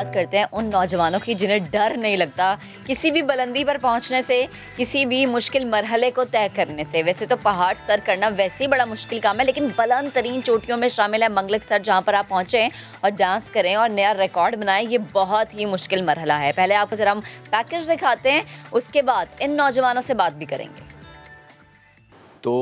बात करते हैं उन नौजवानों की जिन्हें डर नहीं लगता किसी भी बुलंदी पर पहुंचने से, किसी भी मुश्किल मरहले को तय करने से। वैसे तो पहाड़ सर करना वैसे ही बड़ा मुश्किल काम है, लेकिन बुलंद तरीन चोटियों में शामिल है मंगलक सर, जहां पर आप पहुंचे और डांस करें और नया रिकॉर्ड बनाएं, ये बहुत ही मुश्किल मरहला है। पहले आपको जरा हम पैकेज दिखाते हैं, उसके बाद इन नौजवानों से बात भी करेंगे। तो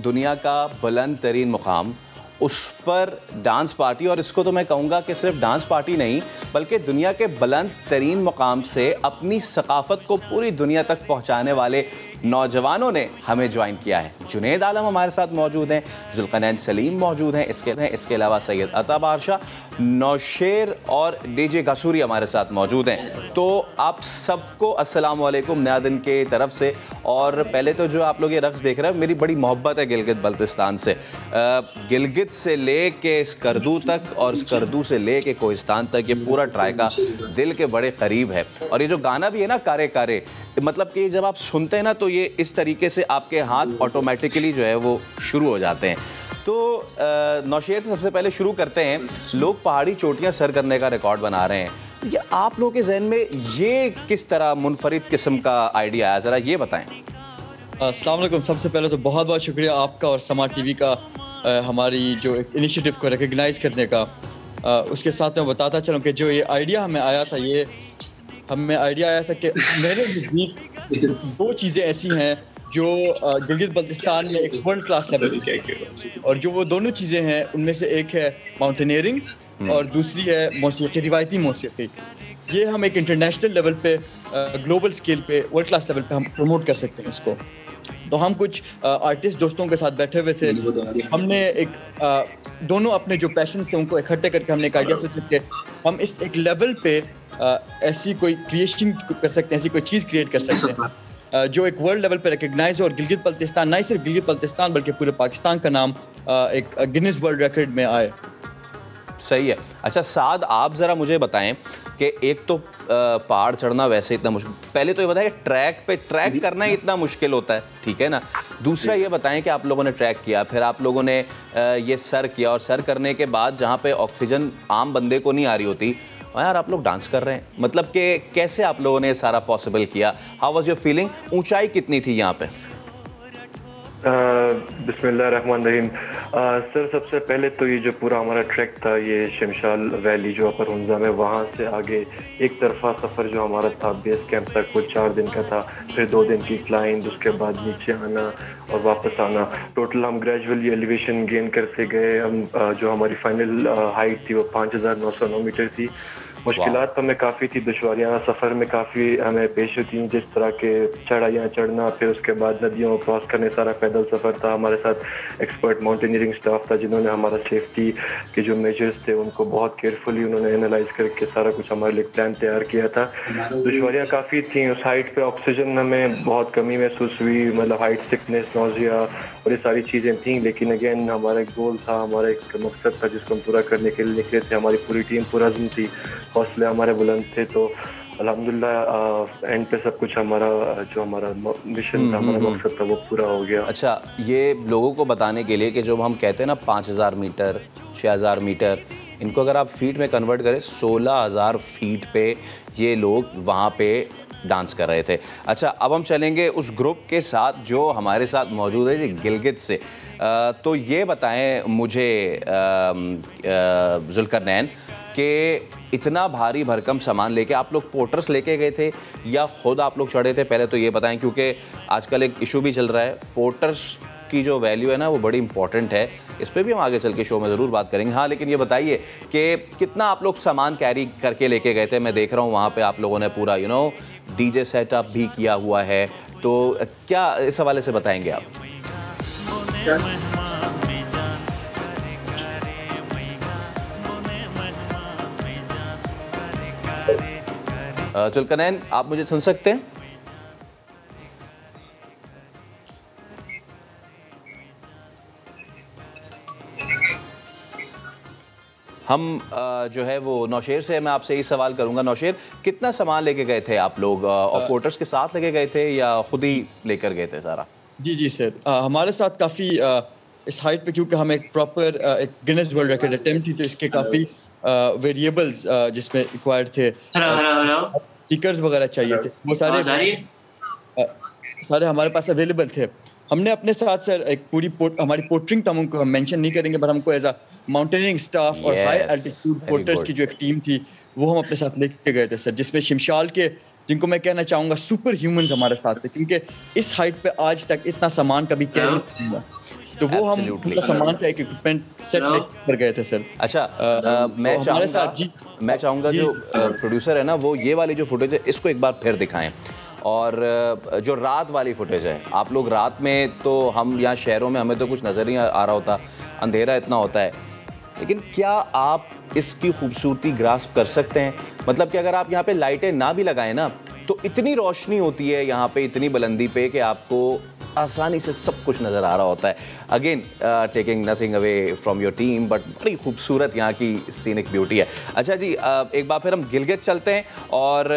दुनिया का बुलंद तरीन मुकाम, उस पर डांस पार्टी, और इसको तो मैं कहूँगा कि सिर्फ डांस पार्टी नहीं बल्कि दुनिया के बुलंद तरीन मुकाम से अपनी सकाफ़त को पूरी दुनिया तक पहुँचाने वाले नौजवानों ने हमें ज्वाइन किया है। जुनैद आलम हमारे साथ मौजूद हैं, जुल्करनैन सलीम मौजूद हैं, इसके अलावा सैयद अता बादशाह, नौशेर और डीजे गसूरी हमारे साथ मौजूद हैं। तो आप सबको अस्सलाम वालेकुम नया दिन के तरफ से। और पहले तो जो आप लोग ये रक्स देख रहे हैं, मेरी बड़ी मोहब्बत है गिलगित बल्तिस्तान से। गिलगित से ले के स्कर्दू तक और स्कर्दू से ले के कोहिस्तान तक, ये पूरा ट्राइका दिल के बड़े करीब है। और ये जो गाना भी है ना, कारे कारे, मतलब कि जब आप सुनते हैं ना तो ये इस तरीके से आपके हाथ ऑटोमेटिकली जो है वो शुरू हो जाते हैं। तो नौशेर से सबसे पहले शुरू करते हैं। लोग पहाड़ी चोटियां सर करने का रिकॉर्ड बना रहे हैं, ये आप लोगों के जहन में ये किस तरह मुनफरिद किस्म का आइडिया आया, ज़रा ये बताएं। अस्सलाम वालेकुम। सबसे पहले तो बहुत बहुत शुक्रिया आपका और समा टीवी का हमारी जो इनिशिएटिव को रिकग्नाइज़ करने का। उसके साथ मैं बताता चलूँ कि जो ये आइडिया हमें आया था, ये हमें आइडिया आया था कि मेरे नज़दीक दो चीज़ें ऐसी हैं जो गिलगित बल्तिस्तान में एक वर्ल्ड क्लास लेवल पे, और जो वो दोनों चीज़ें हैं उनमें से एक है माउंटेनियरिंग और दूसरी है मौसीकी, रिवायती मौसीकी। ये हम एक इंटरनेशनल लेवल पे, ग्लोबल स्केल पे, वर्ल्ड क्लास लेवल पे हम प्रमोट कर सकते हैं इसको। तो हम कुछ आर्टिस्ट दोस्तों के साथ बैठे हुए थे, हमने एक दोनों अपने जो पैशंस थे उनको इकट्ठे करके हमने एक आइडिया सोचा कि हम इस एक लेवल पे ऐसी कोई क्रिएशन कर सकते हैं, ऐसी कोई चीज़ क्रिएट कर सकते हैं जो एक वर्ल्ड लेवल पे रिकग्नाइज हो। और गिलगित बल्तिस्तान, नहीं सिर्फ गिलगित बल्तिस्तान बल्कि पूरे पाकिस्तान का नाम एक गिनीज वर्ल्ड रिकॉर्ड में आए। सही है। अच्छा साद, आप ज़रा मुझे बताएं कि एक तो पहाड़ चढ़ना वैसे इतना मुश्किल, पहले तो ये बताएं ट्रैक करना ही इतना मुश्किल होता है, ठीक है ना। दूसरा ये बताएं कि आप लोगों ने ट्रैक किया, फिर आप लोगों ने ये सर किया, और सर करने के बाद जहाँ पे ऑक्सीजन आम बंदे को नहीं आ रही होती, यार आप लोग डांस कर रहे हैं, मतलब कि कैसे आप लोगों ने सारा पॉसिबल किया? How was your feeling? ऊंचाई कितनी थी यहाँ पे? बिस्मिल्लाहिर्रहमानिर्रहीम। सर सबसे पहले तो ये जो पूरा हमारा ट्रैक था, ये शमशाल वैली जो अपर हुंजा में, वहाँ से आगे एक तरफा सफ़र जो हमारा था बेस कैंप तक, वो 4 दिन का था। फिर 2 दिन की क्लाइंब, उसके बाद नीचे आना और वापस आना। टोटल हम ग्रेजुअली एलिवेशन गेन करते गए। हम जो हमारी फाइनल हाइट थी वो 5909 मीटर थी। मुश्किलात हमें काफ़ी थी, दुश्वारियाँ सफ़र में काफ़ी हमें पेश होती हैं, जिस तरह के चढ़ाइयाँ चढ़ना, फिर उसके बाद नदियों को क्रॉस करने, सारा पैदल सफ़र था। हमारे साथ एक्सपर्ट माउंटेनियरिंग स्टाफ था जिन्होंने हमारा सेफ्टी के जो मेजर्स थे उनको बहुत केयरफुली उन्होंने एनालाइज करके सारा कुछ हमारे लिए प्लान तैयार किया था। दुश्वारियाँ काफ़ी थी उस हाइट पर, ऑक्सीजन हमें बहुत कमी महसूस हुई, मतलब हाइट सिकनेस, नोजिया और ये सारी चीज़ें थी। लेकिन अगेन हमारा एक गोल था, हमारा एक मकसद था जिसको हम पूरा करने के लिए निकले थे। हमारी पूरी टीम पुरअज़्म थी, हौसले हमारे बुलंद थे। तो अल्हम्दुलिल्लाह एंड पे सब कुछ हमारा जो हमारा मिशन था, हमारा मकसद था, वो पूरा हो गया। अच्छा, ये लोगों को बताने के लिए कि जो हम कहते हैं ना 5000 मीटर, 6000 मीटर, इनको अगर आप फीट में कन्वर्ट करें, 16000 फीट पे ये लोग वहाँ पे डांस कर रहे थे। अच्छा, अब हम चलेंगे उस ग्रुप के साथ जो हमारे साथ मौजूद है जी गिलगित से। तो ये बताएं मुझे जुल्करनैन कि इतना भारी भरकम सामान लेके आप लोग पोर्टर्स लेके गए थे या खुद आप लोग चढ़े थे? पहले तो ये बताएं, क्योंकि आजकल एक इशू भी चल रहा है, पोर्टर्स की जो वैल्यू है ना वो बड़ी इंपॉर्टेंट है। इस पर भी हम आगे चल के शो में ज़रूर बात करेंगे। हाँ, लेकिन ये बताइए कि कितना आप लोग सामान कैरी करके लेके गए थे? मैं देख रहा हूँ वहाँ पे आप लोगों ने पूरा डीजे सेटअप भी किया हुआ है, तो क्या इस हवाले से बताएंगे आप? जुल्करनैन, आप मुझे सुन सकते हैं? हम जो है वो नौशेर से मैं आपसे यही सवाल करूंगा। नौशेर, कितना सामान लेके गए थे आप लोग? और पोर्टर्स के साथ लेके गए थे या खुद ही लेकर गए थे सारा? जी सर, हमारे साथ काफ़ी इस हाइट पे क्योंकि हम एक प्रॉपर एक गिनेस वर्ल्ड रिकॉर्ड अटेम्प्ट थी, तो इसके काफ़ी वेरिएबल्स जिसमें रिक्वायर्ड थे, स्टिकर्स वगैरह चाहिए थे, वो सारे हमारे पास अवेलेबल थे। हमने अपने साथ सर एक पूरी हमारी पोर्टरिंग तो हम मेंशन नहीं करेंगे, पर हमको एज अ माउंटेनियरिंग स्टाफ और हाई एल्टीट्यूड पोर्टर्स की जो एक टीम थी वो हम अपने साथ लेके गए थे सर, जिसमें शिमशाल के, जिनको मैं कहना चाहूँगा सुपर ह्यूमंस हमारे साथ थे, क्योंकि इस हाइट पे आज तक इतना सामान कभी कैरी नहीं हुआ, तो वो हम पूरा सामान का एक इक्विपमेंट सेट लेकर गए थे सर। अच्छा, मैं चाहूँगा जो प्रोड्यूसर है ना, वो ये वाली जो फुटेज है इसको एक बार फिर दिखाएं, और जो रात वाली फुटेज है, आप लोग रात में, तो हम यहाँ शहरों में हमें तो कुछ नज़र नहीं आ रहा होता, अंधेरा इतना होता है, लेकिन क्या आप इसकी खूबसूरती ग्रास्प कर सकते हैं? मतलब कि अगर आप यहाँ पे लाइटें ना भी लगाएं ना, तो इतनी रोशनी होती है यहाँ पे इतनी बुलंदी पे कि आपको आसानी से सब कुछ नज़र आ रहा होता है। Again taking nothing away from your team, but बड़ी खूबसूरत यहाँ की सीनिक ब्यूटी है। अच्छा जी, एक बार फिर हम गिलगित चलते हैं, और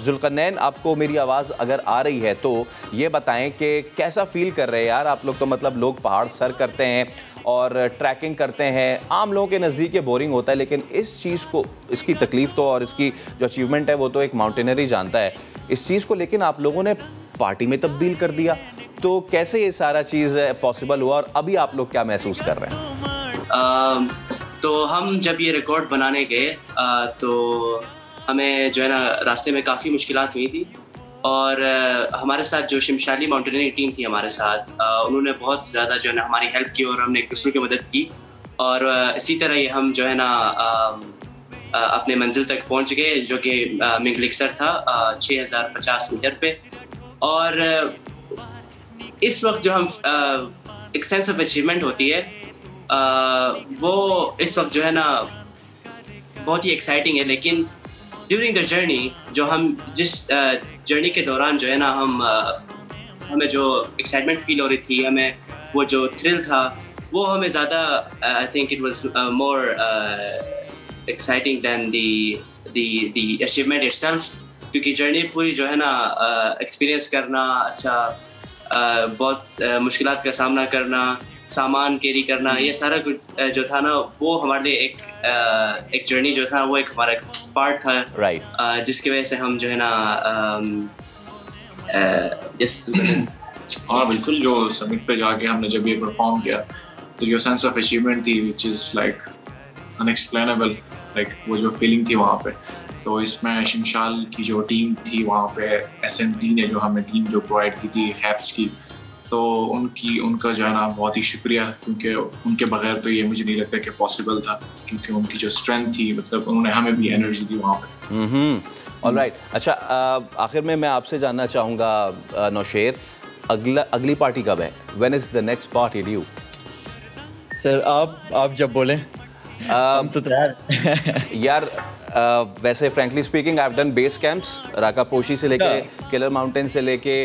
जुल्करनैन, आपको मेरी आवाज़ अगर आ रही है तो ये बताएं कि कैसा फील कर रहे हैं यार आप लोग? तो मतलब लोग पहाड़ सर करते हैं और ट्रैकिंग करते हैं, आम लोगों के नज़दीक ये बोरिंग होता है, लेकिन इस चीज़ को, इसकी तकलीफ़ तो और इसकी जो अचीवमेंट है वो तो एक माउंटेनर ही जानता है। इस चीज़ को लेकिन आप लोगों ने पार्टी में तब्दील कर दिया, तो कैसे ये सारा चीज़ पॉसिबल हुआ, और अभी आप लोग क्या महसूस कर रहे हैं? तो हम जब ये रिकॉर्ड बनाने गए तो हमें जो है ना रास्ते में काफ़ी मुश्किलात हुई थी, और हमारे साथ जो शिमशाली माउंटेनियरिंग टीम थी हमारे साथ, उन्होंने बहुत ज़्यादा जो है ना हमारी हेल्प की, और हमने एक दूसरे की मदद की, और इसी तरह ये हम जो है ना अपने मंजिल तक पहुंच गए, जो कि मिंगलिक्सर था 6050 मीटर पे। और इस वक्त जो हम एक सेंस ऑफ अचीवमेंट होती है, वो इस वक्त जो है ना बहुत ही एक्साइटिंग है, लेकिन ड्यूरिंग द जर्नी, जो हम जिस जर्नी के दौरान जो है ना हमें जो एक्साइटमेंट फील हो रही थी, हमें वो जो थ्रिल था, वो हमें ज़्यादा I think it was more exciting than the achievement itself, क्योंकि जर्नी पूरी जो है ना एक्सपीरियंस करना, अच्छा बहुत मुश्किलात का सामना करना, सामान कैरी करना, ये सारा कुछ जो था ना, वो हमारे लिए एक जर्नी जो था वो एक हमारा पार्ट था, राइट, जिसकी वजह से हम जो है ना हाँ बिल्कुल, जो समिट पे जाके हमने जब ये परफॉर्म किया, तो जो सेंस ऑफ अचीवमेंट थी which is like unexplainable, like वो जो फीलिंग थी वहाँ पे, तो इसमें शिमशाल की जो टीम थी वहाँ पे, SMT ने जो हमें टीम जो प्रोवाइड की थी हैप्स की, तो उनका जो है ना बहुत ही शुक्रिया, क्योंकि उनके बगैर तो ये मुझे नहीं लगता कि पॉसिबल था, क्योंकि उनकी जो स्ट्रेंथ थी, मतलब उन्होंने हमें भी एनर्जी दी वहाँ पे। ऑलराइट, अच्छा, आखिर में मैं आपसे जानना चाहूँगा नौशेर, अगली पार्टी कब है? When is the next party due? Sir आप जब बोलें हम तो तैयार यार, वैसे frankly speaking, I have done base camps Rakaposhi से लेके किलर माउंटेन से लेके,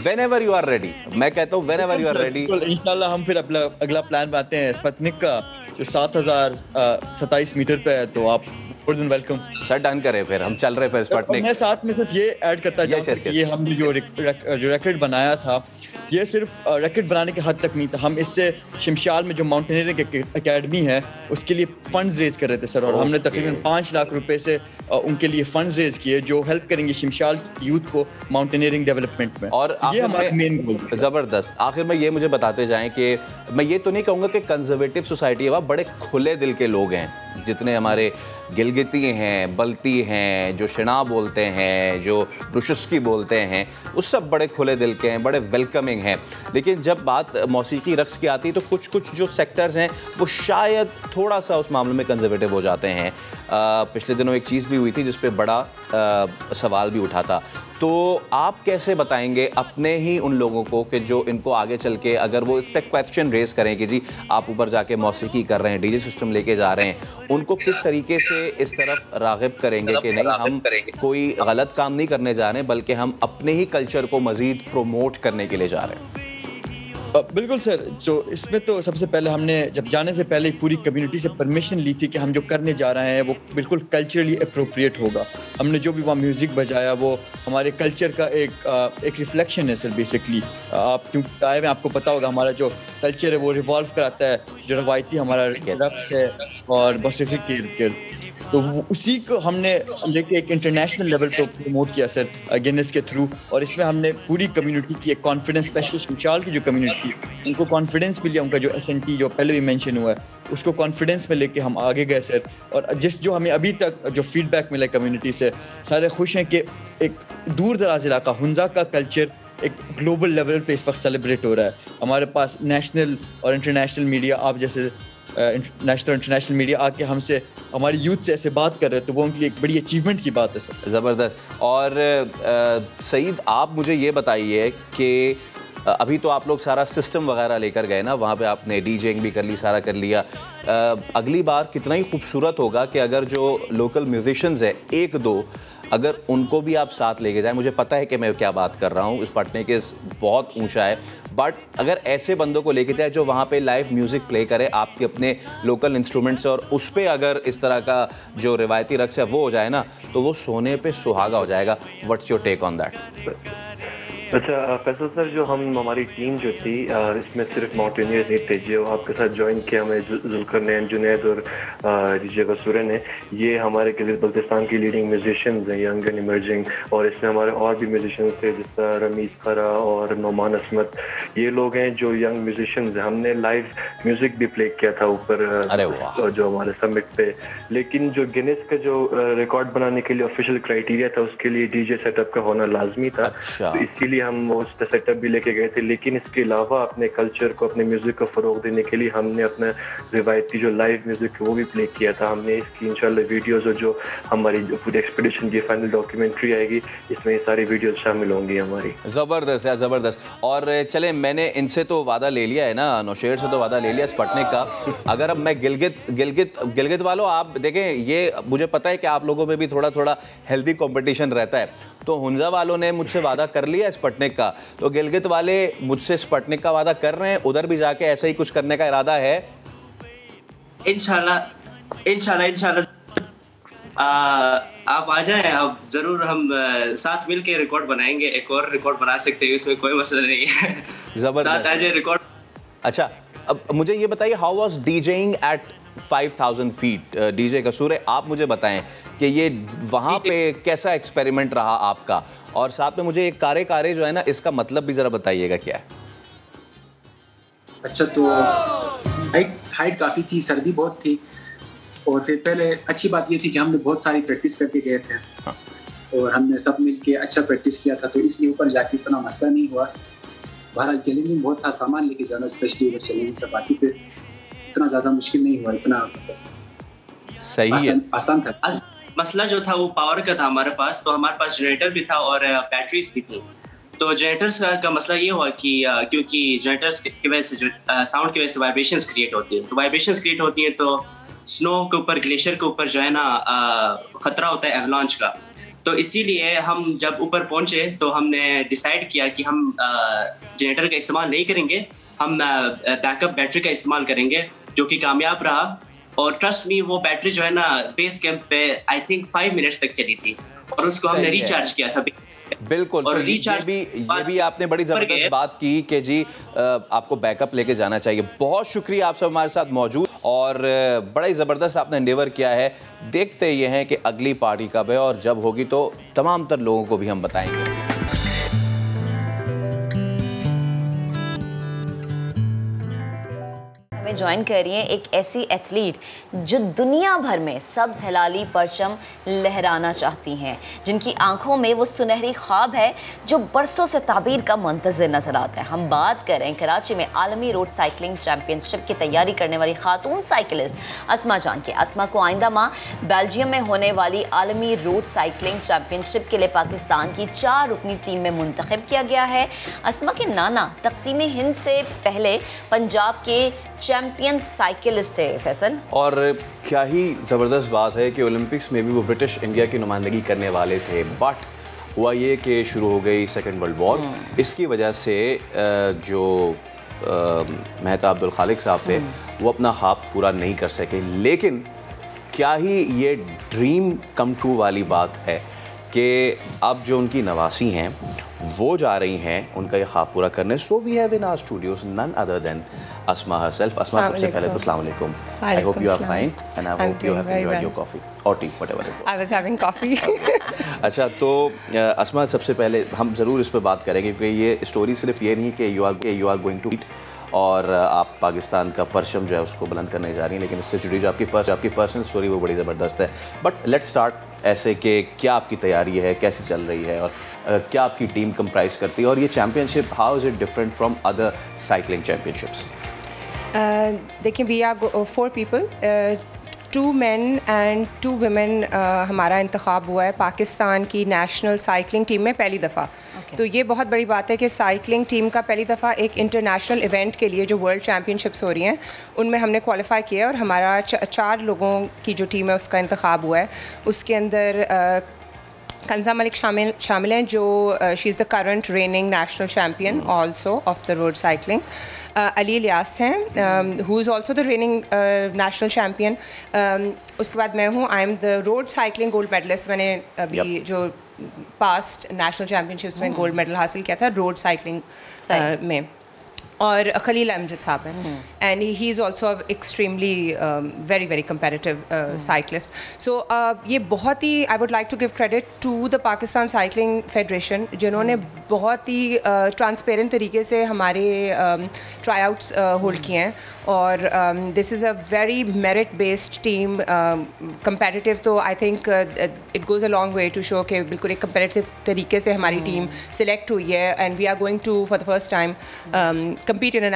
whenever you are ready, मैं कहता हूँ whenever you are ready। इंशाल्लाह हम फिर अगला प्लान बनाते हैं स्पुतनिक का, जो 7027 मीटर पे है, तो आप more than welcome। Sir done करें, फिर हम चल रहे हैं स्पुतनिक। मैं साथ में सिर्फ ये ऐड करता जाऊँ कि ये हम जो रिकॉर्ड बनाया था, ये सिर्फ रिकॉर्ड बनाने के हद तक नहीं था, हम इससे शिमशाल में जो माउंटेनियरिंग एकेडमी है उसके लिए फंड्स रेज कर रहे थे सर, और हमने तकरीबन 5 लाख रुपए से उनके लिए फंड्स रेज किए, जो हेल्प करेंगे शिमशाल यूथ को माउंटेनियरिंग डेवलपमेंट में, और ये हमारा मेन गोल है। ज़बरदस्त। आखिर में ये मुझे बताते जाएं कि मैं ये तो नहीं कहूँगा कि कंजर्वेटिव सोसाइटी है, वहाँ बड़े खुले दिल के लोग हैं, जितने हमारे गिलगिती हैं, बल्ती हैं, जो शिना बोलते हैं, जो रुशुस्की बोलते हैं, उस सब बड़े खुले दिल के हैं, बड़े वेलकमिंग हैं। लेकिन जब बात मौसीकी रक्स की आती है, तो कुछ जो सेक्टर्स हैं वो शायद थोड़ा सा उस मामले में कंजर्वेटिव हो जाते हैं। पिछले दिनों एक चीज़ भी हुई थी जिस पे बड़ा सवाल भी उठा था, तो आप कैसे बताएंगे अपने ही उन लोगों को कि जो इनको आगे चल के अगर वो इस पर क्वेश्चन रेस करें कि जी आप ऊपर जाके मौसीकी कर रहे हैं, डीजे सिस्टम लेके जा रहे हैं, उनको किस तरीके से इस तरफ राग़िब करेंगे कि नहीं, हम कोई गलत काम नहीं करने जा रहे हैं, बल्कि हम अपने ही कल्चर को मज़ीद प्रोमोट करने के लिए जा रहे हैं? बिल्कुल सर, जो इसमें तो सबसे पहले हमने जब जाने से पहले पूरी कम्युनिटी से परमिशन ली थी कि हम जो करने जा रहे हैं वो बिल्कुल कल्चरली अप्रोप्रिएट होगा। हमने जो भी वहाँ म्यूज़िक बजाया वो हमारे कल्चर का एक रिफ्लेक्शन है सर बेसिकली। आप क्योंकि आए में आपको पता होगा हमारा जो कल्चर है वो रिवॉल्व कराता है जो रवायती हमारा रक्स है और मौसीकी के इर्द-गिर्द, तो उसी को हमने लेके एक इंटरनेशनल लेवल पे प्रमोट किया सर गिनेस के थ्रू। और इसमें हमने पूरी कम्युनिटी की एक कॉन्फिडेंस, स्पेशली शमशाल की जो कम्युनिटी उनको कॉन्फिडेंस भी लिया, उनका जो SNT जो पहले भी मेंशन हुआ है उसको कॉन्फिडेंस में लेके हम आगे गए सर। और जो हमें अभी तक जो फीडबैक मिला कम्युनिटी से, सारे खुश हैं कि एक दूर दराज इलाका हुंजा का कल्चर एक ग्लोबल लेवल पे इस वक्त सेलिब्रेट हो रहा है। हमारे पास नेशनल और इंटरनेशनल मीडिया, आप जैसे नेशनल इंटरनेशनल मीडिया आके हमसे हमारी यूथ से ऐसे बात कर रहे हैं, तो वो उनके लिए एक बड़ी अचीवमेंट की बात है सर। ज़बरदस्त। और सईद, आप मुझे ये बताइए कि अभी तो आप लोग सारा सिस्टम वगैरह लेकर गए ना, वहाँ पे आपने डीजेइंग भी कर ली, सारा कर लिया। अगली बार कितना ही खूबसूरत होगा कि अगर जो लोकल म्यूजिशियंस हैं एक दो, अगर उनको भी आप साथ लेके जाएं। मुझे पता है कि मैं क्या बात कर रहा हूँ, इस पटने के बहुत ऊंचा है, बट अगर ऐसे बंदों को लेके जाए जो वहाँ पे लाइव म्यूज़िक प्ले करे आपके अपने लोकल इंस्ट्रूमेंट से, और उस पर अगर इस तरह का जो रिवायती रक्स है वो हो जाए ना, तो वो सोने पे सुहागा हो जाएगा। What's your take on that? अच्छा फैसल सर, जो हमारी टीम जो थी इसमें सिर्फ माउंटेनियर्स नहीं थे, जो आपके साथ ज्वाइन किया हमें जुल्करनैन, जुनैद और डीजे कसूरे ने, ये हमारे गिलगित बल्तिस्तान की लीडिंग म्यूजिशियंस हैं, यंग एंड इमर्जिंग। और इसमें हमारे और भी म्यूजिशियंस थे जैसा रमीज खरा और नोमान असमत, ये लोग हैं जो यंग म्यूजिशियंस हैं। हमने लाइव म्यूजिक भी प्ले किया था ऊपर जो हमारे समिट पे, लेकिन जो गिनेस का जो रिकॉर्ड बनाने के लिए ऑफिशियल क्राइटेरिया था उसके लिए डीजे सेटअप का होना लाजमी था। तो इसके लिए हम वो सेटअप भी लेके गए थे, लेकिन इसके अलावा अपने कल्चर को, अपने म्यूजिक को फरोग देने के लिए हमने अपना रिवायती जो लाइव म्यूजिक है वो भी प्ले किया था। हमने इसकी इंशाल्लाह वीडियोस और जो हमारी जो पूरी एक्सपीडिशन की फाइनल डॉक्यूमेंट्री आएगी इसमें ये सारी वीडियोस शामिल होंगी हमारी। ज़बरदस्त है, ज़बरदस्त। और चले, मैंने इनसे तो वादा ले लिया है ना, नौशेर से तो वादा ले लिया स्पटनिक का। अगर अब मैं गिलगित वालों, आप देखें, ये मुझे पता है कि आप लोगों में भी थोड़ा थोड़ा हेल्दी कंपटीशन रहता है, तो हुंजा वालों ने मुझसे वादा कर लिया स्पटनिक का, तो गिलगित वाले मुझसे स्पटनिक का वादा कर रहे हैं, उधर भी जाके ऐसा ही कुछ करने का इरादा है? इंशाल्लाह आप आ जाएं, अब जरूर हम साथ मिल के रिकॉर्ड बनाएंगे, एक और रिकॉर्ड बना सकते हैं, इसमें कोई मसला नहीं है। जबरदस्त, साथ आ जाए रिकॉर्ड। अच्छा, अब मुझे ये बताइए, how was DJing at 5000 feet? DJ Kasure, आप मुझे बताएं कि ये वहाँ पे कैसा एक्सपेरिमेंट रहा आपका, और साथ में मुझे एक कारे जो है ना, इसका मतलब भी ज़रा बताइएगा क्या है। अच्छा, तो हाइट काफ़ी थी, सर्दी बहुत थी, और फिर पहले अच्छी बात ये थी कि हमने बहुत सारी प्रैक्टिस करके गए थे। हाँ। और हमने सब मिल के अच्छा प्रैक्टिस किया था, तो इसलिए ऊपर जाके इतना मसला नहीं हुआ। बहरहाल चैलेंजिंग बहुत था, सामान लेके जाना स्पेशली अगर चैलेंजिंग था, बाकी फिर इतना ज़्यादा मुश्किल नहीं हुआ, इतना सही है, आसान था। मसला जो था वो पावर का था हमारे पास, तो हमारे पास जनरेटर भी था और बैटरीज भी थी। तो जनरेटर्स का मसला ये हुआ कि क्योंकि जनरेटर्स की वजह से जो साउंड की वजह से वाइब्रेशंस क्रिएट होती है, तो वाइब्रेशंस क्रिएट होती है तो स्नो के ऊपर, ग्लेशियर के ऊपर जो है ना खतरा होता है एवलांच का। तो इसीलिए हम जब ऊपर पहुंचे तो हमने डिसाइड किया कि हम जनरेटर का इस्तेमाल नहीं करेंगे, हम बैकअप बैटरी का इस्तेमाल करेंगे, जो कि कामयाब रहा। और ट्रस्ट मी, वो बैटरी जो है ना बेस कैंप पे आई थिंक 5 मिनट्स तक चली थी, और उसको हमने रिचार्ज किया था। बिल्कुल, और ये भी आपने बड़ी जबरदस्त बात की कि जी आपको बैकअप लेके जाना चाहिए। बहुत शुक्रिया, आप सब हमारे साथ मौजूद, और बड़ा ही ज़बरदस्त आपने एंडेवर किया है। देखते ये हैं कि अगली पार्टी कब है, और जब होगी तो तमाम तर लोगों को भी हम बताएंगे। ज्वाइन कर रही है एक ऐसी एथलीट जो दुनिया भर में सब्ज हिलाली परचम लहराना चाहती हैं, जिनकी आंखों में वो सुनहरी ख्वाब है जो बरसों से ताबीर का मुंतज़िर नजर आता है। हम बात करें कराची में आलमी रोड साइकिलिंग चैंपियनशिप की तैयारी करने वाली खातून साइकिलिस्ट अस्मा जान की। अस्मा को आइंदा माह बेल्जियम में होने वाली आलमी रोड साइकिलिंग चैंपियनशिप के लिए पाकिस्तान की 4 रुकनी टीम में मुंतखब किया गया है। अस्मा के नाना तकसीम हिंद से पहले पंजाब के चैंपियन साइकिलिस्ट थे फैसल। और क्या ही ज़बरदस्त बात है कि ओलंपिक्स में भी वो ब्रिटिश इंडिया की नुमाइंदगी करने वाले थे, बट हुआ ये कि शुरू हो गई सेकेंड वर्ल्ड वॉर। इसकी वजह से जो मेहताब अब्दुल खालिक साहब थे, वो अपना ख्वाब पूरा नहीं कर सके। लेकिन क्या ही ये ड्रीम कम ट्रू वाली बात है कि अब जो उनकी नवासी हैं वो जा रही हैं उनका ये ख्वाब पूरा करने। So we have in our studios none other than Asma herself. Asma, सबसे पहले तो अस्सलाम वालेकुम। I hope you are fine and I hope you have enjoyed your coffee और tea, whatever it was. I was having coffee. अच्छा, तो अस्मा, सबसे पहले हम ज़रूर इस पर बात करेंगे क्योंकि ये स्टोरी सिर्फ ये नहीं कि you are going to eat और आप पाकिस्तान का परचम जो है उसको बुलंद करने जा रही हैं, लेकिन इससे जुड़ी जो आपकी पर्सनल स्टोरी वो बड़ी ज़बरदस्त है। बट लेट्स स्टार्ट ऐसे कि क्या आपकी तैयारी है, कैसी चल रही है और क्या आपकी टीम कंप्राइज करती है, और ये championship how is it different from other cycling championships? देखिए, we are 4 people, 2 men and 2 women हमारा इंतखाब हुआ है पाकिस्तान की नेशनल साइकिलिंग टीम में पहली दफ़ा। तो ये बहुत बड़ी बात है कि साइकिलिंग टीम का पहली दफ़ा एक इंटरनेशनल इवेंट के लिए जो वर्ल्ड चैम्पियनशिप्स हो रही हैं उनमें हमने क्वालिफाई किया और हमारा 4 लोगों की जो टीम है उसका इंतखाब हुआ है। उसके अंदर कंज़ा मलिक शामिल हैं जो she is the current reigning national champion also of the road cycling. Ali Ilyas हैं who is also the reigning national champion. उसके बाद मैं हूँ, I am the road cycling gold medallist. मैंने अभी जो पास्ट नेशनल चैम्पियनशिप्स में गोल्ड मेडल हासिल किया था रोड साइकिलिंग में। और खलील अमजद साहब हैं and he is also extremely very very competitive cyclist. So ये बहुत ही, I would like to give credit to the Pakistan cycling federation जिन्होंने बहुत ही ट्रांसपेरेंट तरीके से हमारे ट्राई आउट्स होल्ड किए हैं और this is a very merit based team. Competitive तो I think it goes a long way to show कि बिल्कुल एक कम्पेटिटिव तरीके से हमारी टीम सिलेक्ट हुई है and we are going to for the first time compete in a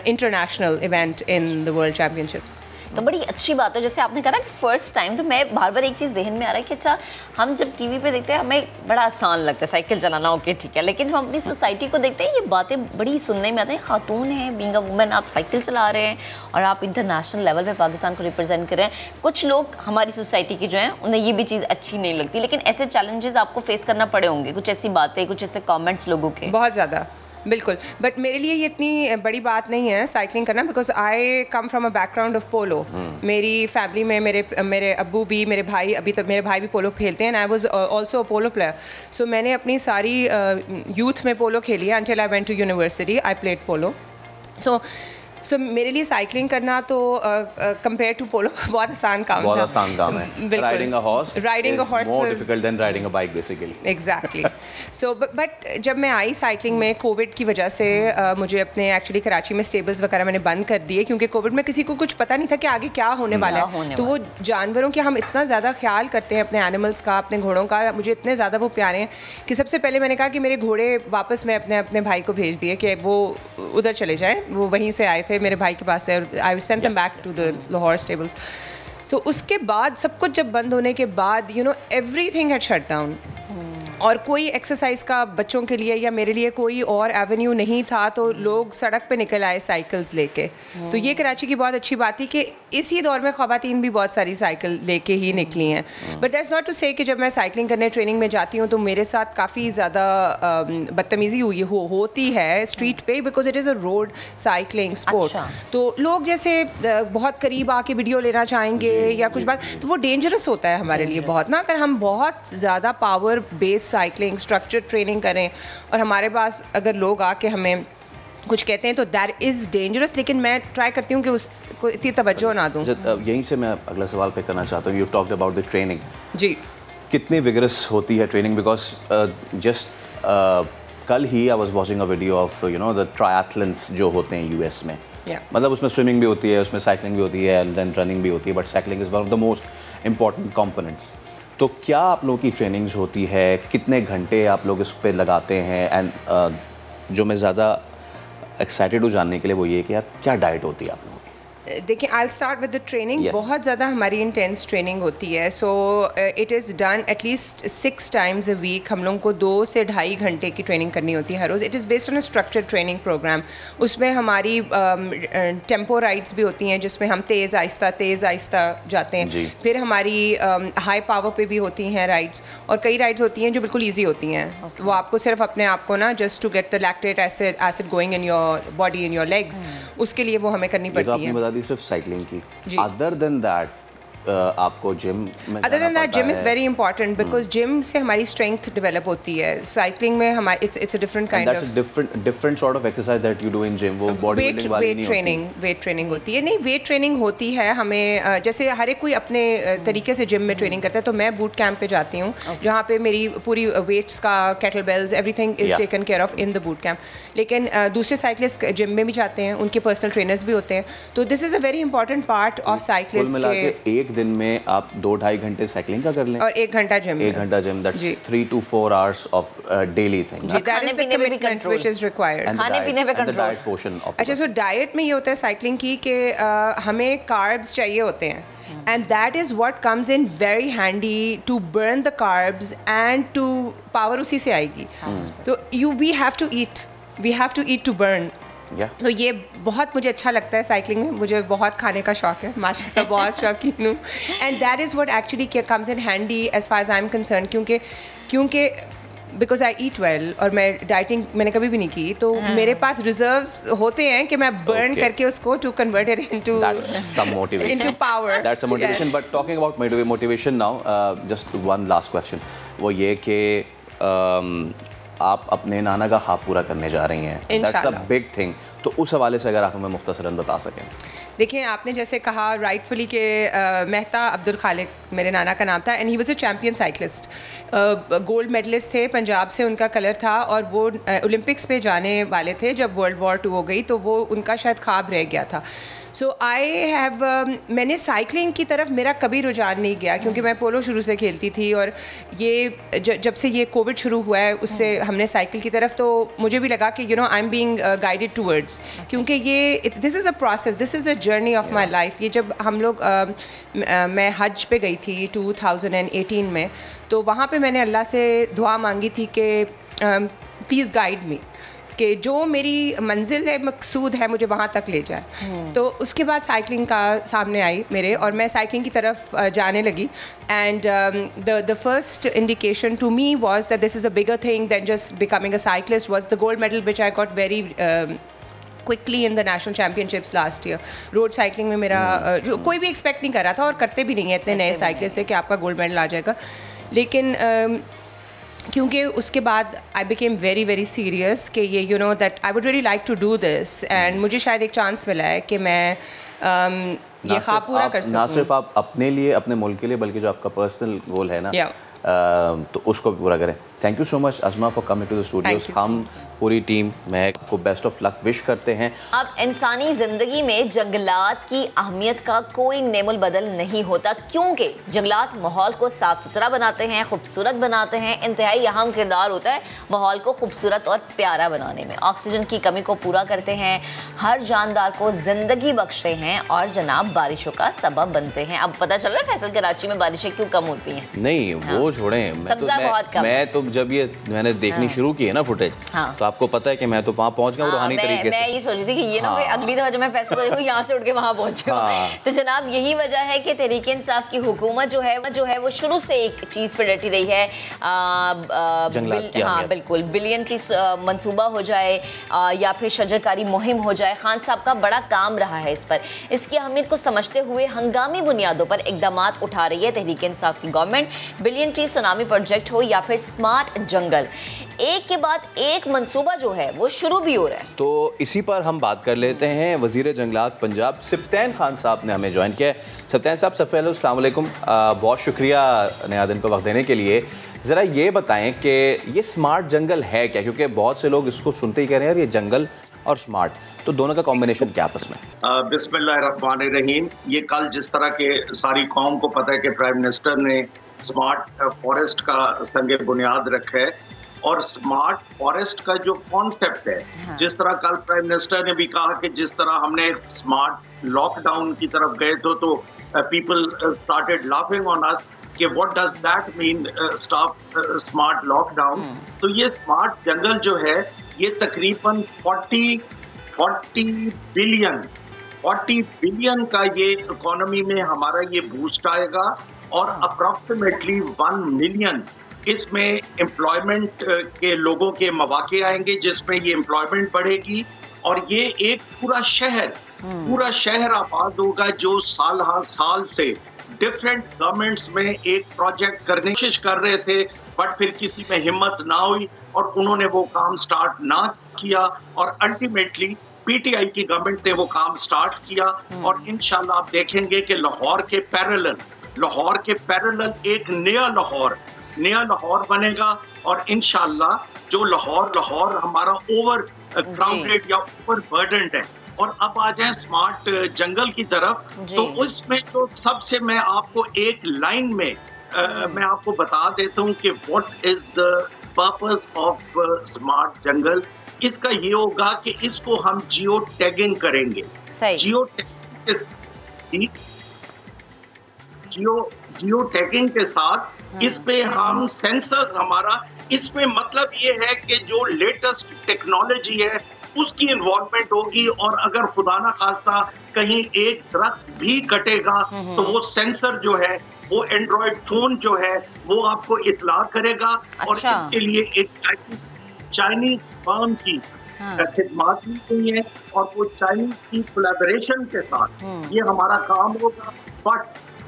international event in the World Championships. तो बड़ी अच्छी बात है, जैसे आपने कहा ना कि फर्स्ट टाइम, तो मैं बार बार एक चीज़ जहन में आ रहा है कि अच्छा, हम जब टीवी पे देखते हैं हमें बड़ा आसान लगता है साइकिल चलाना, ओके ठीक है, लेकिन जब हम अपनी सोसाइटी को देखते हैं ये बातें बड़ी सुनने में आती हैं। खातून है, बीइंग अ वुमेन, आप साइकिल चला रहे हैं और आप इंटरनेशनल लेवल पे पाकिस्तान को रिप्रेजेंट कर रहे हैं। कुछ लोग हमारी सोसाइटी की जो हैं उन्हें ये भी चीज़ अच्छी नहीं लगती, लेकिन ऐसे चैलेंजेस आपको फेस करना पड़े होंगे, कुछ ऐसी बातें, कुछ ऐसे कॉमेंट्स लोगों के? बहुत ज़्यादा, बिल्कुल। बट मेरे लिए ये इतनी बड़ी बात नहीं है साइकिलिंग करना, because I come from a background of polo. मेरी फैमिली में मेरे अब्बू भी, मेरे भाई, अभी तक मेरे भाई भी पोलो खेलते हैं and I was also a polo player. So मैंने अपनी सारी यूथ में पोलो खेली है until I went to university, I played polo. So मेरे लिए साइकिलिंग करना तो कंपेयर टू पोलो बहुत आसान काम था। बहुत आसान काम है। Riding a horse more difficult than riding a bike basically. Exactly. So but जब मैं आई साइकिलिंग में, कोविड की वजह से मुझे अपने एक्चुअली कराची में स्टेबल्स वगैरह मैंने बंद कर दिए क्योंकि कोविड में किसी को कुछ पता नहीं था कि आगे क्या होने वाला है। तो वो जानवरों के हम इतना ज़्यादा ख्याल करते हैं, अपने एनिमल्स का, अपने घोड़ों का, मुझे इतने ज़्यादा वो प्यारे हैं कि सबसे पहले मैंने कहा कि मेरे घोड़े वापस मैं अपने भाई को भेज दिए कि वो उधर चले जाएँ। वो वहीं से आए थे मेरे भाई के पास से, I sent them back to the Lahore stables. So उसके बाद सब कुछ जब बंद होने के बाद एवरीथिंग हैड शट डाउन और कोई एक्सरसाइज का बच्चों के लिए या मेरे लिए कोई और एवेन्यू नहीं था, तो लोग सड़क पे निकल आए साइकिल्स लेके। तो ये कराची की बहुत अच्छी बात थी कि इसी दौर में ख़वातीन भी बहुत सारी साइकिल लेके ही निकली हैं। बट दैट्स नॉट टू से कि जब मैं साइकिलिंग करने ट्रेनिंग में जाती हूँ तो मेरे साथ काफ़ी ज़्यादा बदतमीज़ी होती है स्ट्रीट पे, because it is a road cycling sport. तो लोग जैसे बहुत करीब आके वीडियो लेना चाहेंगे या कुछ बात, तो वो डेंजरस होता है हमारे लिए बहुत ना। अगर हम बहुत ज़्यादा power based cycling structure training करें और हमारे पास अगर लोग आके हमें कुछ कहते हैं तो दैट इज़ डेंजरस, लेकिन मैं ट्राई करती हूँ कि उसको इतनी तवज्जो ना दूँ। यहीं से मैं अगला सवाल पे करना चाहता हूँ। You talked about the training. जी, कितनी विगरस होती है ट्रेनिंग? बिकॉज जस्ट कल ही I was watching a video of the triathlons जो होते हैं यूएस में। मतलब उसमें स्विमिंग भी होती है, उसमें साइकिलिंग भी होती है एंड देन रनिंग भी होती है, but cycling is one of the most important components. तो क्या आप लोगों की ट्रेनिंग्स होती है, कितने घंटे आप लोग इस पर लगाते हैं? एंड जो मैं ज़्यादा एक्साइटेड हूँ जानने के लिए वो ये कि यार क्या डाइट होती है आप लोगों की? देखिए, I start with the training. बहुत ज़्यादा हमारी इंटेंस ट्रेनिंग होती है. So it is done at least 6 times a week. हम लोगों को 2 से 2.5 घंटे की ट्रेनिंग करनी होती है हर रोज़. It is based on a structured training programme. उसमें हमारी टेम्पो राइड्स भी होती हैं जिसमें हम तेज़ आहिस्ता जाते हैं. फिर हमारी हाई पावर पे भी होती हैं राइड्स, और कई राइड्स होती हैं जो बिल्कुल ईजी होती हैं. वो आपको सिर्फ अपने आप को ना just to get the lactate acid going in your body, in your legs, उसके लिए वो हमें करनी पड़ती है. बता दी सिर्फ साइकिलिंग की. अदर देन दैट आपको जिम में other than that gym is very important because gym से हमारी स्ट्रेंथ डेवलप होती है. साइकिलिंग में हमारी it's a different kind of different sort of exercise that you do in gym. वो बॉडी बिल्डिंग वाली नहीं होती. वेट ट्रेनिंग होती है. नहीं, वेट ट्रेनिंग होती है हमें. जैसे हर एक कोई अपने तरीके से जिम में ट्रेनिंग करता है. तो मैं बूट कैंप पे जाती हूँ जहाँ पे मेरी पूरी वेट्स का, kettle bells, everything is taken care of in the boot camp. लेकिन दूसरे साइकिलिस्ट जिम में भी जाते हैं, उनके पर्सनल ट्रेनर्स भी होते हैं. तो this is a very important part of cyclist के. एक दिन में आप 2-2.5 घंटे साइकिलिंग का कर लें और 1 घंटा जिम. 1 घंटा gym, that's 3 to 4 hours of daily thing. That is the commitment which is required. खाने पीने पे कंट्रोल. अच्छा, सो डाइट में ये होता है साइकिलिंग की कि हमें कार्ब्स चाहिए होते हैं. And that is what comes in very handy to burn the carbs and to power उसी से आएगी. तो we have to eat to burn. तो ये बहुत मुझे अच्छा लगता है साइकिलिंग में. मुझे बहुत खाने का शौक है, माशाल्लाह बहुत शौकीन हूँ. And that is what actually comes in handy as far as I am concern. क्योंकि बिकॉज आई ईट वेल और मैं डाइटिंग मैंने कभी भी नहीं की, तो मेरे पास रिजर्व्स होते हैं कि मैं बर्न करके उसको to convert it into power. That's a motivation. But talking about motivation now, just one last question. वो ये कि आप अपने नाना का ख्वाब पूरा करने जा रही हैं. That's a big thing. तो उस हवाले से अगर आप हमें मुख्तसरन बता सकें. देखिए, आपने जैसे कहा राइटफुली कि मेहता अब्दुल खालिक मेरे नाना का नाम था. And he was a champion cyclist. Gold medalist थे, पंजाब से उनका कलर था, और वो ओलंपिक्स पे जाने वाले थे जब World War II हो गई. तो वो उनका शायद ख्वाब रह गया था. सो मैंने साइकिलिंग की तरफ मेरा कभी रुझान नहीं गया, क्योंकि मैं पोलो शुरू से खेलती थी. और ये जब से ये कोविड शुरू हुआ है उससे हमने साइकिल की तरफ, तो मुझे भी लगा कि I am being guided towards, क्योंकि ये this is a process, this is a journey of my life. ये जब हम लोग मैं हज पे गई थी 2018 में, तो वहाँ पे मैंने अल्लाह से दुआ मांगी थी कि प्लीज़ गाइड मी, कि जो मेरी मंजिल है, मकसूद है, मुझे वहाँ तक ले जाए. तो उसके बाद साइकिलिंग का सामने आई मेरे, और मैं साइकिलिंग की तरफ जाने लगी. And the first indication to me was that this is a bigger thing than just becoming a cyclist was the gold medal which I got very quickly in the national championships last year. Road cycling में मेरा जो कोई भी expect नहीं कर रहा था, और करते भी नहीं है इतने नए साइकिलिस्ट से कि आपका गोल्ड मेडल आ जाएगा. लेकिन क्योंकि उसके बाद I became very very serious कि ये that I would really like to do this. And मुझे शायद एक चांस मिला है कि मैं ये ख्वाब पूरा कर सकूं. ना सिर्फ आप अपने लिए, अपने मुल्क के लिए, बल्कि जो आपका पर्सनल गोल है ना, तो उसको भी पूरा करें. Thank you so much Azma for coming to the studios. हम पूरी टीम महक को बेस्ट ऑफ लक विश करते हैं. अब इंसानी ज़िंदगी में जंगलात की अहमियत का कोई नेमुल बदल नहीं होता, क्योंकि जंगलात माहौल को साफ़ सुथरा बनाते हैं, खूबसूरत बनाते हैं. इंतहाई अहम किरदार होता है माहौल को खूबसूरत और प्यारा बनाने में. ऑक्सीजन की कमी को पूरा करते हैं, हर जानदार को ज़िंदगी बख्शते हैं, और जनाब बारिशों का सबब बनते हैं. अब पता चल रहा है फैसल कराची में बारिशें क्यों कम होती हैं. नहीं, वो छोड़ें. मैं तो जब ये मैंने देखनी शुरू की है ना फुटेज, तो आपको पता है कि मैं तो वहाँ पहुँच गया रूहानी तरीके से. मैं ये सोच रही थी कि ये ना अगली दफा जब मैं फैसल को देखूँ यहाँ से उठ के वहाँ पहुँचूँ. तो जनाब यही वजह है कि तहरीक इंसाफ की हुकूमत जो है वो शुरू से एक चीज़ पर डटी रही है. हाँ बिल्कुल, बिलियन ट्री मंसूबा हो जाए या फिर शजरकारी मुहिम हो जाए, खान साहब का बड़ा काम रहा है इस पर. इसकी अहमियत को समझते हुए हंगामी बुनियादों पर इकदाम उठा रही है तहरीक इंसाफ की government. Billion tree tsunami project हो या फिर स्मार्ट जंगल, एक के बाद एक मंसूबा जो है वो शुरू भी हो रहा है. तो इसी पर हम बात कर लेते हैं. वज़ीर जंगलात पंजाब सिप्तैन खान साहब ने हमें ज्वाइन किया है. सिप्तैन साहब, सबसे पहले अस्सलाम वालेकुम, बहुत शुक्रिया नया दिन को वक्त देने के लिए. ज़रा ये बताएं कि ये स्मार्ट जंगल है क्या, क्योंकि बहुत से लोग इसको सुनते ही कह रहे हैं यार ये जंगल और स्मार्ट, तो दोनों का कॉम्बिनेशन क्या आपस में? बिस्मिल्लाहिर्रहमानिर्रहीम. ये कल जिस तरह के सारी कौम को पता है कि प्राइम मिनिस्टर ने स्मार्ट फॉरेस्ट का संग बुनियाद रखा है, और स्मार्ट फॉरेस्ट का जो कॉन्सेप्ट है, जिस तरह कल प्राइम मिनिस्टर ने भी कहा कि जिस तरह हमने स्मार्ट लॉकडाउन की तरफ गए तो people started laughing on us कि what does that mean stop smart lockdown. तो ये स्मार्ट जंगल जो है ये तकरीबन 40 बिलियन का ये इकोनॉमी में हमारा ये बूस्ट आएगा और अप्रॉक्सीमेटली 1 मिलियन इसमें एम्प्लॉयमेंट के लोगों के मौके आएंगे, जिसमें ये एम्प्लॉयमेंट बढ़ेगी और ये एक पूरा शहर आबाद होगा जो साल से डिफरेंट गवर्नमेंट्स में एक प्रोजेक्ट करने की कोशिश कर रहे थे, बट फिर किसी में हिम्मत ना हुई और उन्होंने वो काम स्टार्ट ना किया और अल्टीमेटली पीटीआई की गवर्नमेंट ने वो काम स्टार्ट किया और इंशाल्लाह आप देखेंगे कि लाहौर के पैरेलल एक नया लाहौर बनेगा और इंशाल्लाह जो लाहौर हमारा ओवर क्राउडेड या ओवर बर्डन्ड है। और अब आ जाए स्मार्ट जंगल की तरफ, तो उसमें जो सबसे मैं आपको एक लाइन में मैं आपको बता देता हूँ कि what is the purpose of smart jungle. इसका ये होगा कि इसको हम जियो टैगिंग करेंगे। जियो टैगिंग के साथ इस पे हम सेंसर्स हमारा, इसमें मतलब ये है कि जो लेटेस्ट टेक्नोलॉजी है उसकी इन्वॉल्वमेंट होगी और अगर खुदा ना खास्ता कहीं एक दरख्त भी कटेगा तो वो सेंसर जो है, वो एंड्रॉयड फोन जो है वो आपको इतला करेगा। और इसके लिए एक चाइनीज फर्म की खिदमत दी गई है और वो चाइनीज की कोलैबोरेशन के साथ ये हमारा काम होगा। बट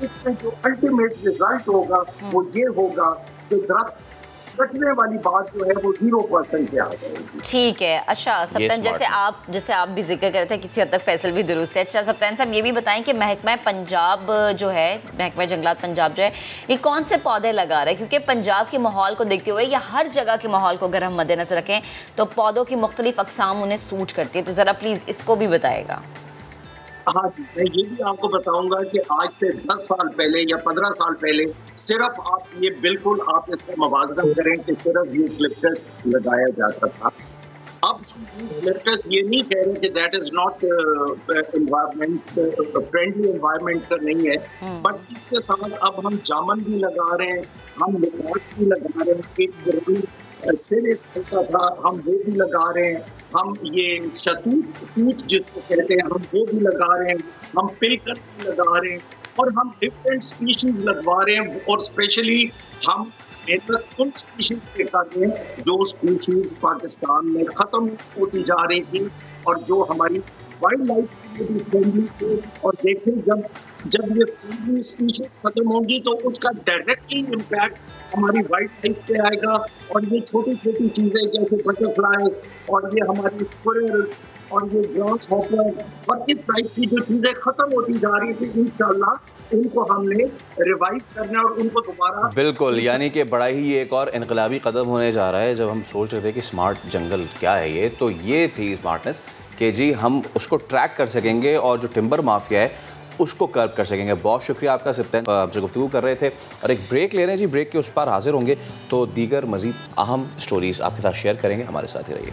इसमें जो अल्टीमेट रिजल्ट होगा वो ये होगा कि दरख्त कटने वाली बात जो है वो 0% पे आ जाएगी। ठीक है। अच्छा सप्तान, जैसे आप भी जिक्र करते हैं, किसी हद तक फैसल भी दुरुस्त है। अच्छा सप्तान साहब, ये भी बताएं कि महकमा पंजाब जो है, महकमा जंगलात पंजाब जो है, ये कौन से पौधे लगा रहे हैं? क्योंकि पंजाब के माहौल को देखते हुए या हर जगह के माहौल को अगर हम मद्देनजर रखें तो पौधों की मुख्तलिफ अकसाम उन्हें सूट करती है, तो ज़रा प्लीज़ इसको भी बताएगा। हाँ जी, मैं ये भी आपको बताऊंगा कि आज से 10 साल पहले या 15 साल पहले सिर्फ आप ये बिल्कुल आप इसका मवाजना करें कि सिर्फ यूकलिप्टस लगाया जाता था। अब यूकलिप्टस ये नहीं कह रहे कि that is not environment friendly environment का नहीं है, बट इसके साथ अब हम जामन भी लगा रहे हैं, हम लिपाट भी लगा रहे हैं, एक जरूरी सिरिस होता था हम वो भी लगा रहे हैं, हम ये शतूत जिसको कहते हैं हम वो भी लगा रहे हैं, हम पिलकन भी लगा रहे हैं और हम डिफरेंट स्पीशीज लगवा रहे हैं। और स्पेशली हम उन स्पीशीज पे कर रहे हैं जो स्पीशीज पाकिस्तान में ख़त्म होती जा रही थी और जो हमारी वाइल्ड लाइफ के लिए भी फ्रेंडली थे। और देखें जब ये फ्रेंडली स्पीशीज खत्म होगी तो उसका डायरेक्टली इम्पैक्ट हमारी वाइल्ड लाइफ पे आएगा और ये छोटी छोटी चीज़ें जैसे बटरफ्लाई और ये हमारी स्क्विरल और ये ग्रास हॉपर और इस टाइप की जो चीज़ें खत्म होती जा रही थी, इंशाल्लाह उनको हमने रिवाइव करना और उनको दोबारा बिल्कुल, यानी कि बड़ा ही एक और इनकलाबी कदम होने जा रहा है। जब हम सोच रहे थे कि स्मार्ट जंगल क्या है ये, तो ये थी स्मार्टनेस कि जी हम उसको ट्रैक कर सकेंगे और जो टिम्बर माफिया है उसको कर्व कर सकेंगे। बहुत शुक्रिया आपका सिप्तान, आपसे गुफ्तगू कर रहे थे और एक ब्रेक ले रहे हैं जी। ब्रेक के उस पार हाजिर होंगे तो दीगर मज़ीद अहम स्टोरीज़ आपके साथ शेयर करेंगे। हमारे साथ ही रहिए।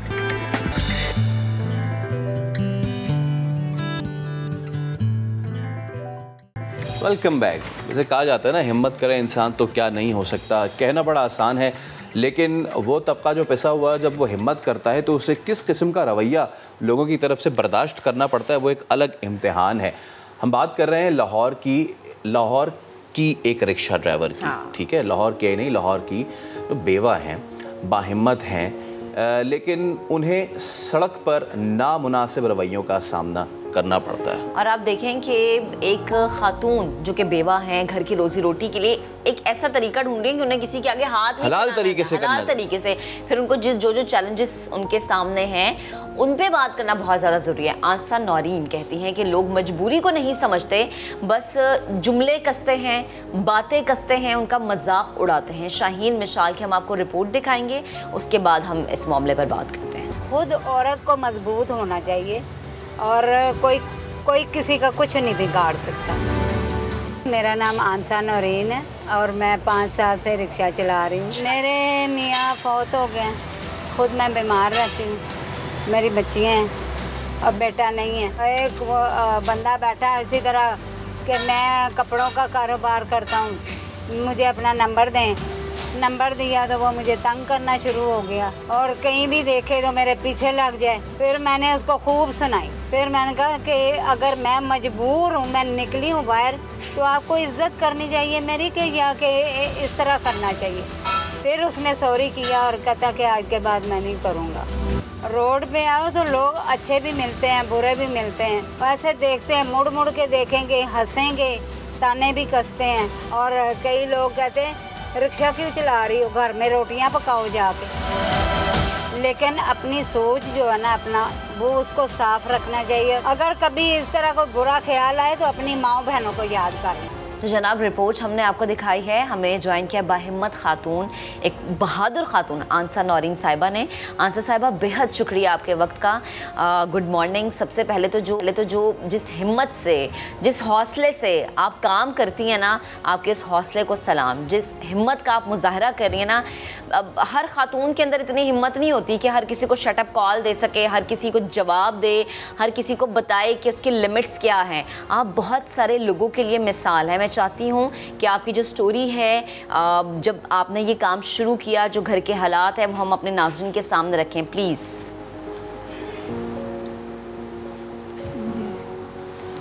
Welcome back. जैसे कहा जाता है ना, हिम्मत करे इंसान तो क्या नहीं हो सकता। कहना बड़ा आसान है, लेकिन वो तबका जो पिसा हुआ जब वो हिम्मत करता है तो उसे किस किस्म का रवैया लोगों की तरफ से बर्दाश्त करना पड़ता है, वो एक अलग इम्तिहान है। हम बात कर रहे हैं लाहौर की एक रिक्शा ड्राइवर की। ठीक है, लाहौर के नहीं, लाहौर की जो बेवा हैं, बाहिम्मत हैं, लेकिन उन्हें सड़क पर नामुनासिब रवैयों का सामना करना पड़ता है। और आप देखें कि एक खातून जो कि बेवा हैं, घर की रोजी रोटी के लिए एक ऐसा तरीका ढूंढ रही है कि उन्हें किसी के आगे हाथ हलाल तरीके से फिर उनको जो चैलेंजेस उनके सामने हैं उन पे बात करना बहुत ज़्यादा ज़रूरी है। आंसा नौरीन कहती हैं कि लोग मजबूरी को नहीं समझते, बस जुमले कसते हैं, बातें कसते हैं, उनका मजाक उड़ाते हैं। शाहीन मिसाल की हम आपको रिपोर्ट दिखाएंगे, उसके बाद हम इस मामले पर बात करते हैं। खुद औरत को मजबूत होना चाहिए और कोई किसी का कुछ नहीं बिगाड़ सकता। मेरा नाम आंसा नौरीन है और मैं 5 साल से रिक्शा चला रही हूँ। मेरे मियाँ फौत हो गए, खुद मैं बीमार रहती हूँ, मेरी बच्चियाँ हैं और बेटा नहीं है। एक बंदा बैठा है इसी तरह कि मैं कपड़ों का कारोबार करता हूँ, मुझे अपना नंबर दें। नंबर दिया तो वो मुझे तंग करना शुरू हो गया और कहीं भी देखे तो मेरे पीछे लग जाए। फिर मैंने उसको खूब सुनाई। फिर मैंने कहा कि अगर मैं मजबूर हूँ, मैं निकली हूँ बाहर, तो आपको इज्जत करनी चाहिए मेरी कि या कि इस तरह करना चाहिए। फिर उसने सॉरी किया और कहता कि आज के बाद मैं नहीं करूँगा। रोड पे आओ तो लोग अच्छे भी मिलते हैं, बुरे भी मिलते हैं। वैसे देखते हैं, मुड़ मुड़ के देखेंगे, हंसेंगे, ताने भी कसते हैं। और कई लोग कहते हैं रिक्शा क्यों चला रही हो, घर में रोटियां पकाओ जाके। लेकिन अपनी सोच जो है ना अपना, वो उसको साफ रखना चाहिए। अगर कभी इस तरह कोई बुरा ख्याल आए तो अपनी माँ बहनों को याद करें। तो जनाब रिपोर्ट हमने आपको दिखाई है, हमें ज्वाइन किया बाहिम्मत खातून, एक बहादुर खातून आंसा नौरीन साहिबा ने। आंसा साहिबा बेहद शुक्रिया आपके वक्त का। Good morning. सबसे पहले तो जो जिस हिम्मत से, जिस हौसले से आप काम करती हैं ना, आपके उस हौसले को सलाम। जिस हिम्मत का आप मुजाहरा कर रही हैं ना, अब हर खातून के अंदर इतनी हिम्मत नहीं होती कि हर किसी को शटअप कॉल दे सके, हर किसी को जवाब दे, हर किसी को बताए कि उसकी लिमिट्स क्या हैं। आप बहुत सारे लोगों के लिए मिसाल है। मैं चाहती हूँ कि आपकी जो स्टोरी है, जब आपने ये काम शुरू किया, जो घर के हालात हैं, वो हम अपने नाज़रीन के सामने रखें प्लीज़।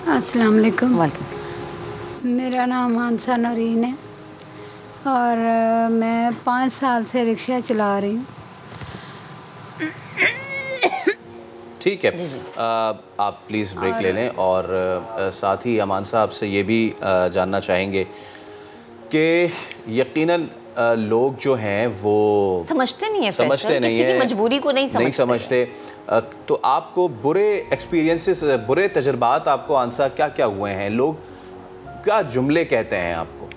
अस्सलाम वालेकुम। वालेकुम अस्सलाम। मेरा नाम आंसा नौरीन है और मैं 5 साल से रिक्शा चला रही हूँ। ठीक है, आप प्लीज़ ब्रेक ले लें। और साथ ही अमान साहब से ये भी जानना चाहेंगे कि यकीनन लोग जो हैं वो समझते नहीं है, समझते नहीं है, किसी की मजबूरी को नहीं समझते। तो आपको बुरे एक्सपीरियंसेस, बुरे तजर्बात आपको आंसा क्या क्या हुए हैं? लोग क्या जुमले कहते हैं आपको?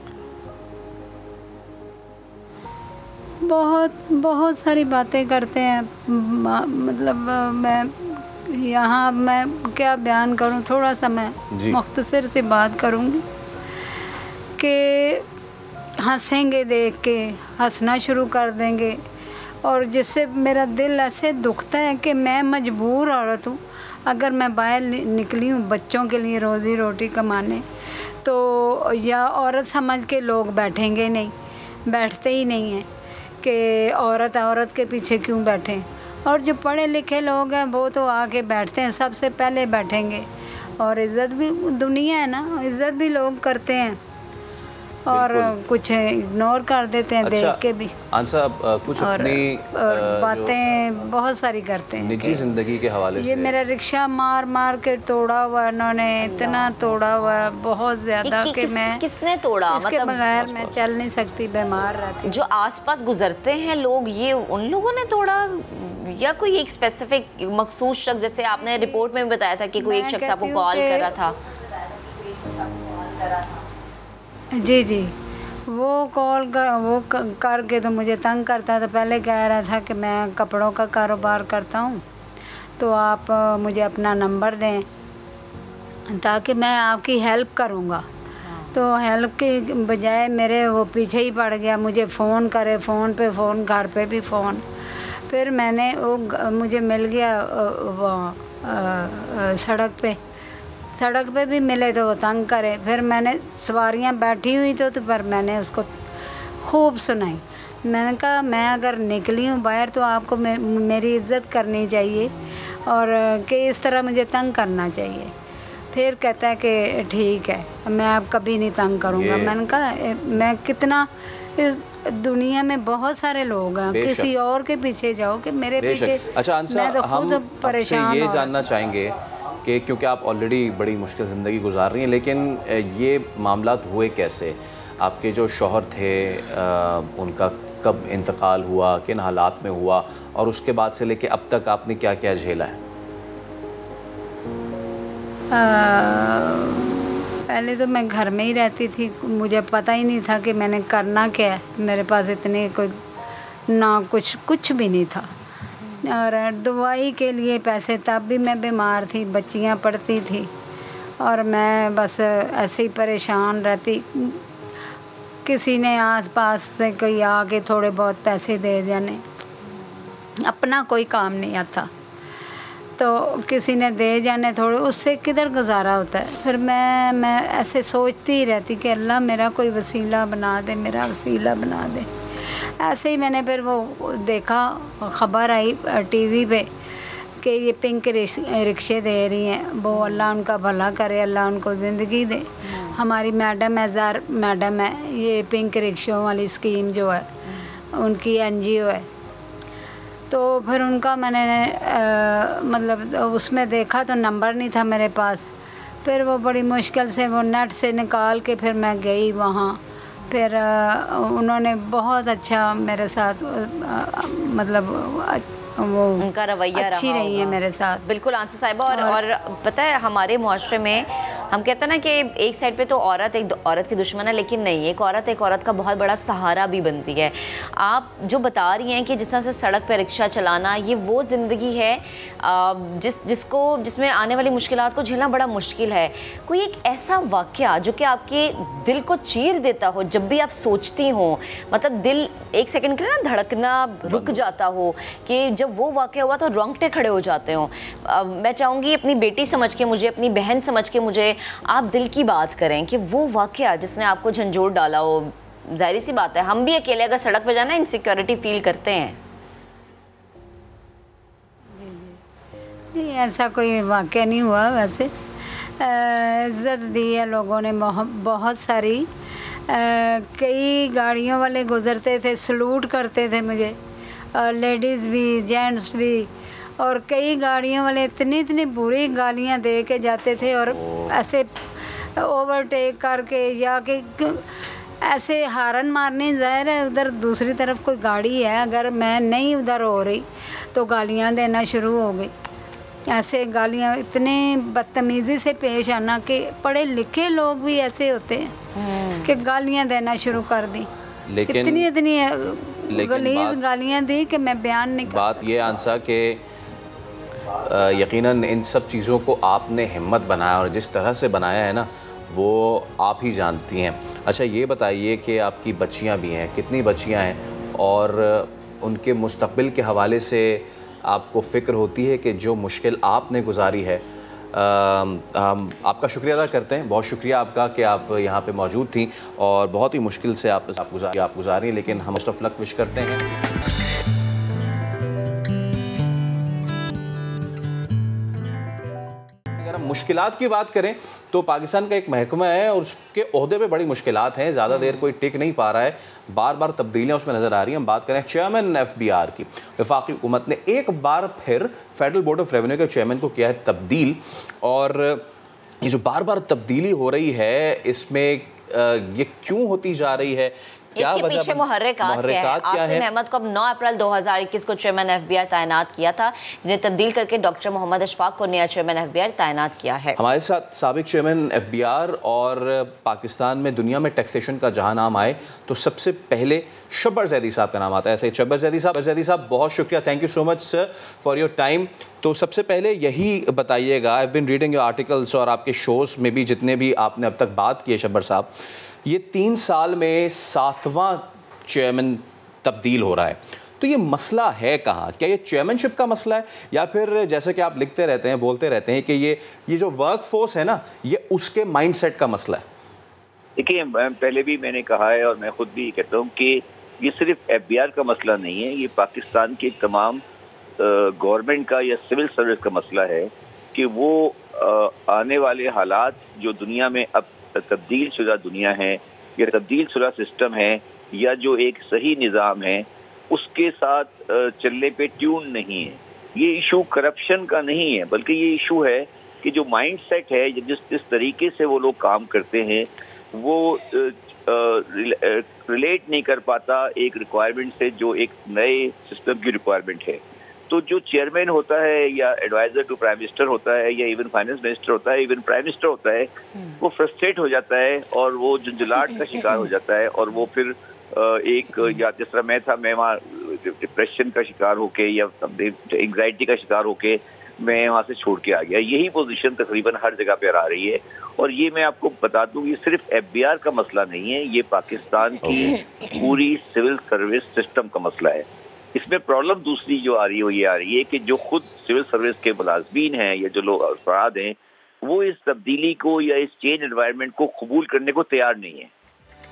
बहुत सारी बातें करते हैं। मतलब मैं यहाँ मैं क्या बयान करूँ, थोड़ा सा मैं मुख्तसर से बात करूँगी कि हंसेंगे, देख के हंसना शुरू कर देंगे और जिससे मेरा दिल ऐसे दुखता है कि मैं मजबूर औरत हूँ। अगर मैं बाहर निकली हूँ बच्चों के लिए रोज़ी रोटी कमाने, तो या औरत समझ के लोग बैठेंगे नहीं, बैठते ही नहीं हैं कि औरत के पीछे क्यों बैठें। और जो पढ़े लिखे लोग हैं वो तो आके बैठते हैं, सबसे पहले बैठेंगे। और इज़्ज़त भी, दुनिया है ना, इज़्ज़त भी लोग करते हैं और कुछ इग्नोर कर देते हैं। देख के भी आंसा कुछ अपनी बातें बहुत सारी करते हैं निजी ज़िंदगी के हवाले से। ये मेरा रिक्शा मार के तोड़ा हुआ, उन्होंने इतना तोड़ा हुआ है, बहुत ज़्यादा कि मैं किसने तोड़ा? इसके बगैर मैं चल नहीं सकती, बीमार रहती। जो आसपास गुजरते हैं लोग, ये उन लोगों ने तोड़ा या कोई एक स्पेसिफिक मखसूस शख्स? जैसे आपने रिपोर्ट में भी बताया था कि कोई एक शख्स आपको कॉल कर रहा था। जी, वो कॉल करके तो मुझे तंग करता था। पहले कह रहा था कि मैं कपड़ों का कारोबार करता हूँ, तो आप मुझे अपना नंबर दें ताकि मैं आपकी हेल्प करूँगा। तो हेल्प के बजाय मेरे वो पीछे ही पड़ गया, मुझे फ़ोन करे, फ़ोन पे फ़ोन, घर पे भी फ़ोन। फिर मैंने वो मुझे मिल गया सड़क पे भी मिले तो वो तंग करे। फिर मैंने सवारियां बैठी हुई तो पर मैंने उसको खूब सुनाई। मैंने कहा मैं अगर निकली हूँ बाहर तो आपको मेरी इज़्ज़त करनी चाहिए और कि इस तरह मुझे तंग करना चाहिए। फिर कहता है कि ठीक है, मैं अब कभी नहीं तंग करूँगा। मैंने कहा मैं कितना, इस दुनिया में बहुत सारे लोग हैं, किसी और के पीछे जाओ कि मेरे पीछे। अच्छा आंसा, मैं तो खुद परेशान ये जानना चाहेंगे कि क्योंकि आप ऑलरेडी बड़ी मुश्किल ज़िंदगी गुजार रही हैं, लेकिन ये मामलात हुए कैसे? आपके जो शौहर थे उनका कब इंतकाल हुआ, किन हालात में हुआ, और उसके बाद से लेके अब तक आपने क्या क्या झेला है? पहले तो मैं घर में ही रहती थी, मुझे पता ही नहीं था कि मैंने करना क्या है। मेरे पास इतने कोई ना कुछ भी नहीं था। और दवाई के लिए पैसे, तब भी मैं बीमार थी, बच्चियां पढ़ती थी और मैं बस ऐसे ही परेशान रहती। किसी ने आस पास से कोई आके थोड़े बहुत पैसे दे जाने, अपना कोई काम नहीं आता तो किसी ने दे जाने थोड़े, उससे किधर गुजारा होता है। फिर मैं ऐसे सोचती ही रहती कि अल्लाह मेरा कोई वसीला बना दे, मेरा वसीला बना दे। ऐसे ही मैंने फिर वो देखा, ख़बर आई टीवी पे कि ये पिंक रिक्शे दे रही हैं, वो अल्लाह उनका भला करे, अल्लाह उनको ज़िंदगी दे। हमारी मैडम है, ज़ार मैडम है, ये पिंक रिक्शों वाली स्कीम जो है उनकी NGO है। तो फिर उनका मैंने मतलब उसमें देखा तो नंबर नहीं था मेरे पास। फिर वो बड़ी मुश्किल से वो नेट से निकाल के फिर मैं गई वहाँ। फिर उन्होंने बहुत अच्छा मेरे साथ मतलब वो उनका रवैया अच्छी रही है मेरे साथ। बिल्कुल आंसर साहिबा। और पता है हमारे मुआशरे में हम कहते हैं ना कि एक साइड पे तो औरत एक औरत की दुश्मन है, लेकिन नहीं, एक औरत का बहुत बड़ा सहारा भी बनती है। आप जो बता रही हैं कि जिस तरह से सड़क पे रिक्शा चलाना, ये वो ज़िंदगी है जिसमें आने वाली मुश्किलात को झेलना बड़ा मुश्किल है। कोई एक ऐसा वाक़या जो कि आपके दिल को चीर देता हो, जब भी आप सोचती हो, मतलब दिल एक सेकंड के लिए ना धड़कना रुक जाता हो कि जब वो वाक़या हुआ तो रोंगटे खड़े हो जाते हो। मैं चाहूँगी अपनी बेटी समझ के मुझे, अपनी बहन समझ के मुझे आप दिल की बात करें कि वो वाक़या जिसने आपको झंझोर डाला हो। जाहिर सी बात है हम भी अकेले अगर सड़क पे जाना इनसिक्योरिटी फील करते हैं। नहीं, ऐसा कोई वाक़या नहीं हुआ। वैसे इज़्ज़त दी है लोगों ने बहुत सारी। कई गाड़ियों वाले गुज़रते थे, सलूट करते थे मुझे, लेडीज़ भी जेंट्स भी। और कई गाड़ियों वाले इतनी बुरी गालियां दे के जाते थे और ऐसे ओवरटेक करके या कि ऐसे हारन मारने। ज़ाहिर है उधर दूसरी तरफ कोई गाड़ी है, अगर मैं नहीं उधर हो रही तो गालियां देना शुरू हो गई। ऐसे गालियां, इतने बदतमीज़ी से पेश आना कि पढ़े लिखे लोग भी ऐसे होते हैं कि गालियां देना शुरू कर दी। लेकिन इतनी गलीज़ गालियां दी कि मैं बयान नहीं कर बात ये आंसा कि यकीनन इन सब चीज़ों को आपने हिम्मत बनाया और जिस तरह से बनाया है ना वो आप ही जानती हैं। अच्छा ये बताइए कि आपकी बच्चियां भी हैं, कितनी बच्चियां हैं और उनके मुस्तक़बिल के हवाले से आपको फ़िक्र होती है कि जो मुश्किल आपने गुजारी है। हम आपका शुक्रिया अदा करते हैं, बहुत शुक्रिया आपका कि आप यहाँ पे मौजूद थी और बहुत ही मुश्किल से आप गुजारी हैं, लेकिन हम बेस्ट ऑफ लक विश करते हैं। मुश्किलात की बात करें तो पाकिस्तान का एक महकमा है और उसके ओहदे पे बड़ी मुश्किलात हैं, ज़्यादा देर कोई टिक नहीं पा रहा है, बार बार तब्दीलियाँ उसमें नज़र आ रही हैं। हम बात करें चेयरमैन FBR की। वफाकी हुकूमत ने एक बार फिर फेडरल बोर्ड ऑफ रेवेन्यू के चेयरमैन को किया है तब्दील, और ये जो बार बार तब्दीली हो रही है इसमें ये क्यों होती जा रही है, क्या इसके पीछे मुहर्रिकात क्या है? आसिम अहमद को अब 9 अप्रैल 2021 को चेयरमैन FBR तैनात किया था, जिन्हें तब्दील करके डॉक्टर मोहम्मद अशफाक को नया चेयरमैन FBR तैनात किया है। हमारे साथ साबिक चेयरमैन FBR और पाकिस्तान में दुनिया में टैक्सेशन का जहाँ नाम आए तो सबसे पहले शब्बर जैदी साहब का नाम आता है। ऐसे शब्बर जैदी साहब बहुत शुक्रिया, thank you so much sir for your time. तो सबसे पहले यही बताइएगा, I have been reading your articles और आपके शोज़ में भी जितने भी आपने अब तक बात की है शब्बर साहब, ये 3 साल में 7वां चेयरमैन तब्दील हो रहा है, तो ये मसला है कहाँ? क्या ये चेयरमैनशिप का मसला है या फिर जैसे कि आप लिखते रहते हैं, बोलते रहते हैं कि ये जो वर्क फोर्स है ना, ये उसके माइंडसेट का मसला है? देखिए, पहले भी मैंने कहा है और मैं खुद भी कहता हूँ कि ये सिर्फ FBR का मसला नहीं है, ये पाकिस्तान के तमाम गवर्नमेंट का या सिविल सर्विस का मसला है कि वो आने वाले हालात जो दुनिया में अब तब्दील शुदा दुनिया है या तब्दील शुदा सिस्टम है या जो एक सही निज़ाम है उसके साथ चलने पे ट्यून नहीं है। ये इशू करप्शन का नहीं है, बल्कि ये इशू है कि जो माइंड सेट है, जिस तरीके से वो लोग काम करते हैं वो रिलेट नहीं कर पाता एक रिक्वायरमेंट से जो एक नए सिस्टम की रिक्वायरमेंट है। तो जो चेयरमैन होता है या एडवाइजर टू प्राइम मिनिस्टर होता है या इवन फाइनेंस मिनिस्टर होता है, इवन प्राइम मिनिस्टर होता है, वो फ्रस्ट्रेट हो जाता है और वो झुंझलाहट का शिकार हो जाता है और वो फिर एक, या जिस तरह मैं था, मैं वहाँ डिप्रेशन का शिकार होके या एंग्जाइटी का शिकार होके मैं वहाँ से छोड़ के आ गया। यही पोजीशन तकरीबन हर जगह पे आ रही है। और ये मैं आपको बता दूं, ये सिर्फ एफबीआर का मसला नहीं है, ये पाकिस्तान की पूरी सिविल सर्विस सिस्टम का मसला है। इसमें प्रॉब्लम दूसरी जो आ रही है वो ये आ रही है कि जो खुद सिविल सर्विस के मुलाजमीन हैं या जो लोग अफराद हैं, वो इस तब्दीली को या इस चेंज एनवायरनमेंट को कबूल करने को तैयार नहीं है।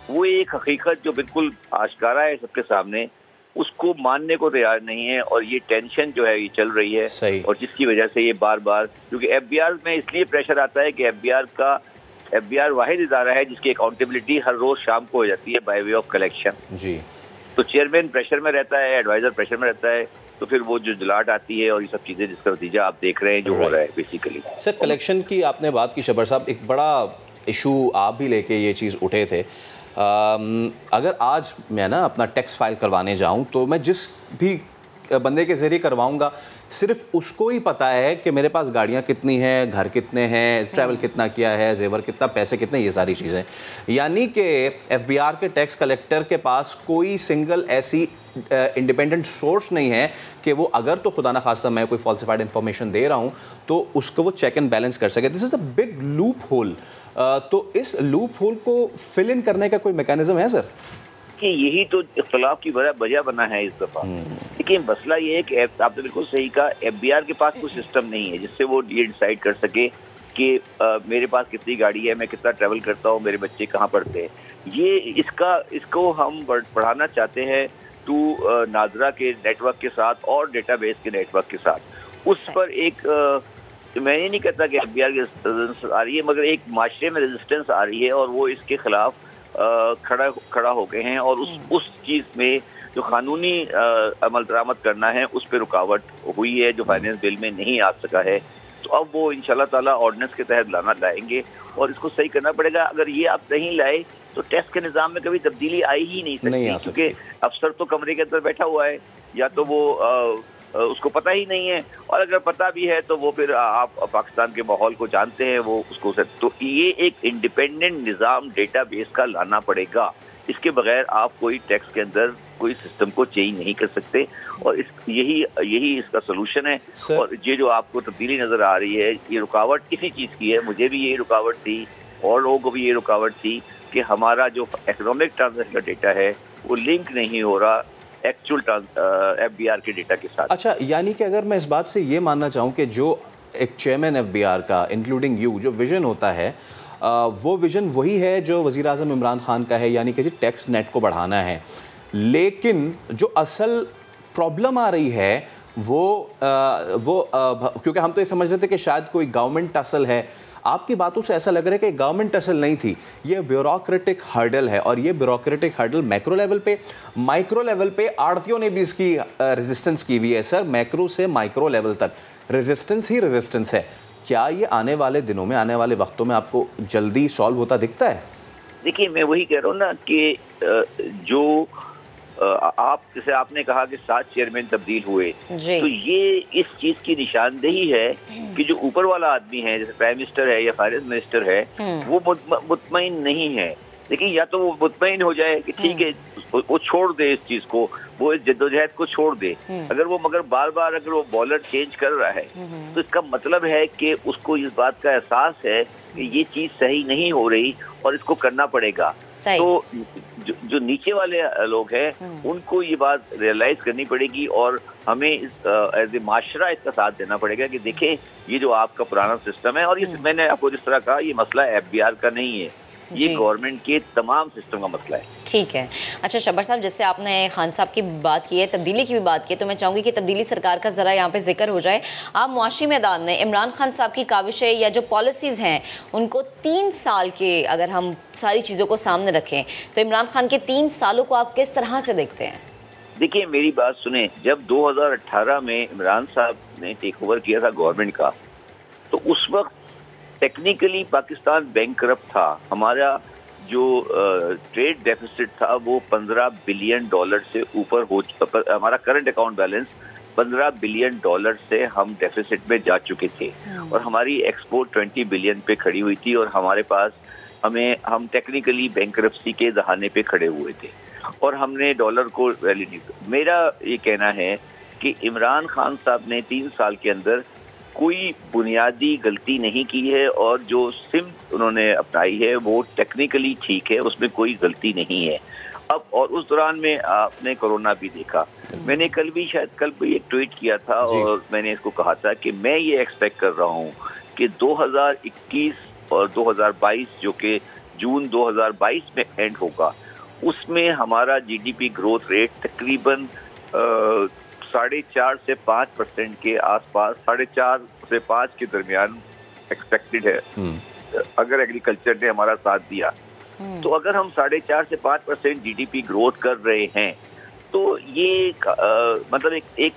वो एक हकीकत जो बिल्कुल आश्कारा है सबके सामने, उसको मानने को तैयार नहीं है। और ये टेंशन जो है ये चल रही है सही। और जिसकी वजह से ये बार बार, क्योंकि एफबीआर में इसलिए प्रेशर आता है कि एफबीआर वाहिद इदारा है जिसकी अकाउंटेबिलिटी हर रोज शाम को हो जाती है बाय वे ऑफ कलेक्शन। जी। तो चेयरमैन प्रेशर में रहता है, एडवाइजर प्रेशर में रहता है, तो फिर वो जो जलाट आती है और ये सब चीजें जिसका नतीजा आप देख रहे हैं जो हो रहा है बेसिकली। सर, कलेक्शन की आपने बात की शबर साहब, एक बड़ा इशू आप भी लेके ये चीज़ उठे थे। अगर आज मैं ना अपना टैक्स फाइल करवाने जाऊं तो मैं जिस भी बंदे के ज़रिए करवाऊंगा सिर्फ उसको ही पता है कि मेरे पास गाड़ियां कितनी हैं, घर कितने हैं, ट्रैवल कितना किया है, जेवर कितना, पैसे कितने, ये सारी चीज़ें। यानी कि एफबीआर के टैक्स कलेक्टर के पास कोई सिंगल ऐसी इंडिपेंडेंट सोर्स नहीं है कि वो अगर तो खुदा ना खास्ता मैं कोई फॉल्सिफाइड इन्फॉर्मेशन दे रहा हूँ तो उसको वो चेक एंड बैलेंस कर सके। This is a big loop hole. तो इस लूप होल को फिल इन करने का कोई मैकेनिज्म है सर? कि यही तो इख्तलाफ की वजह बना है इस दफा। लेकिन मसला ये है कि आपने बिल्कुल सही कहा, एफबीआर के पास कोई सिस्टम नहीं है जिससे वो ये डिसाइड कर सके कि मेरे पास कितनी गाड़ी है, मैं कितना ट्रैवल करता हूँ, मेरे बच्चे कहाँ पढ़ते हैं। ये इसको हम बढ़ाना चाहते हैं टू नाजरा के नेटवर्क के साथ और डेटाबेस के नेटवर्क के साथ। उस पर एक मैं ये नहीं कहता कि एफबीआर की रेजिस्टेंस आ रही है, मगर एक माशरे में रेजिस्टेंस आ रही है और वो इसके खिलाफ खड़ा हो गए हैं। और उस चीज़ में जो कानूनी अमल दरामद करना है उस पर रुकावट हुई है, जो फाइनेंस बिल में नहीं आ सका है। तो अब वो इंशाल्लाह ताला ऑर्डिनेंस के तहत लाएंगे और इसको सही करना पड़ेगा। अगर ये आप नहीं लाए तो टैक्स के निज़ाम में कभी तब्दीली आई ही नहीं सकती, क्योंकि अफसर तो कमरे के अंदर बैठा हुआ है, या तो वो उसको पता ही नहीं है, और अगर पता भी है तो वो फिर आप पाकिस्तान के माहौल को जानते हैं, वो उसको तो ये एक इंडिपेंडेंट निज़ाम डेटाबेस का लाना पड़ेगा। इसके बगैर आप कोई टैक्स के अंदर कोई सिस्टम को चेंज नहीं कर सकते, और यही इसका सोल्यूशन है। और ये जो आपको तब्दीली नजर आ रही है, ये रुकावट किसी चीज़ की है, मुझे भी ये रुकावट थी और लोगों को भी ये रुकावट थी कि हमारा जो इकोनॉमिक ट्रांजैक्शन का डेटा है वो लिंक नहीं हो रहा एक्चुअल एफबीआर के डेटा के साथ। अच्छा, यानी कि अगर मैं इस बात से ये मानना चाहूँ कि जो एक चेयरमैन एफबीआर का इंक्लूडिंग यू जो विजन होता है वो विजन वही है जो वज़ीर आज़म इमरान खान का है, यानी कि जी टैक्स नेट को बढ़ाना है, लेकिन जो असल प्रॉब्लम आ रही है वो क्योंकि हम तो ये समझ रहे थे कि शायद कोई गवर्नमेंट टसल है, आपकी बातों से ऐसा लग रहा है कि गवर्नमेंट टसल नहीं थी, ये ब्यूरोक्रेटिक हर्डल है। और ये ब्यूरोक्रेटिक हर्डल मैक्रो लेवल पे, माइक्रो लेवल पे आड़तियों ने भी इसकी रेजिस्टेंस की हुई है सर। मैक्रो से माइक्रो लेवल तक रेजिस्टेंस ही रेजिस्टेंस है। क्या ये आने वाले दिनों में, आने वाले वक्तों में आपको जल्दी सॉल्व होता दिखता है? देखिए, मैं वही कह रहा हूँ ना कि जो आप जैसे आपने कहा कि 7 चेयरमैन तब्दील हुए, तो ये इस चीज की निशानदेही है कि जो ऊपर वाला आदमी है, जैसे प्राइम मिनिस्टर है या फाइनेंस मिनिस्टर है, वो मुतमईन नहीं है। लेकिन या तो वो मुतमईन हो जाए कि ठीक है, वो छोड़ दे इस चीज को, वो इस जद्दोजहद को छोड़ दे। मगर बार बार अगर वो बॉलर चेंज कर रहा है तो इसका मतलब है कि उसको इस बात का एहसास है कि ये चीज सही नहीं हो रही और इसको करना पड़ेगा। तो जो नीचे वाले लोग हैं उनको ये बात रियलाइज करनी पड़ेगी और हमें एज ए माशरा इसका साथ देना पड़ेगा कि देखें ये जो आपका पुराना सिस्टम है, और ये मैंने आपको जिस तरह कहा, ये मसला एफबीआर का नहीं है, ये गवर्नमेंट के तमाम सिस्टम का मसला है। ठीक है। अच्छा शब्बर साहब, जैसे आपने खान साहब की बात की है, तब्दीली की भी बात की है, तो मैं चाहूँगी कि तब्दीली सरकार का ज़रा यहाँ पे जिक्र हो जाए। आप मुआशी मैदान में इमरान खान साहब की काविशें या जो पॉलिसीज़ हैं उनको 3 साल के, अगर हम सारी चीज़ों को सामने रखें तो इमरान खान के 3 सालों को आप किस तरह से देखते हैं? देखिए, मेरी बात सुने, जब 2018 में इमरान साहब ने टेक ओवर किया था गवर्नमेंट का, तो उस वक्त टेक्निकली पाकिस्तान बैंकरप्ट था। हमारा जो ट्रेड डेफिसिट था वो $15 बिलियन से ऊपर हो, हमारा करंट अकाउंट बैलेंस $15 बिलियन से हम डेफिसिट में जा चुके थे, और हमारी एक्सपोर्ट 20 बिलियन पे खड़ी हुई थी, और हमारे पास हम टेक्निकली बैंकरप्सी के दहाने पे खड़े हुए थे, और हमने डॉलर को वैल्यू नहीं। मेरा ये कहना है कि इमरान खान साहब ने 3 साल के अंदर कोई बुनियादी गलती नहीं की है और जो सिम्त उन्होंने अपनाई है वो टेक्निकली ठीक है, उसमें कोई गलती नहीं है। अब और उस दौरान में आपने कोरोना भी देखा। मैंने कल भी एक ट्वीट किया था और मैंने इसको कहा था कि मैं ये एक्सपेक्ट कर रहा हूँ कि 2021 और 2022 जो कि जून 2022 में एंड होगा, उसमें हमारा जीडीपी ग्रोथ रेट तकरीबन 4.5 से 5% के आसपास, 4.5 से 5 के दरमियान एक्सपेक्टेड है अगर एग्रीकल्चर ने हमारा साथ दिया। तो अगर हम 4.5 से 5% जीडीपी ग्रोथ कर रहे हैं तो ये मतलब एक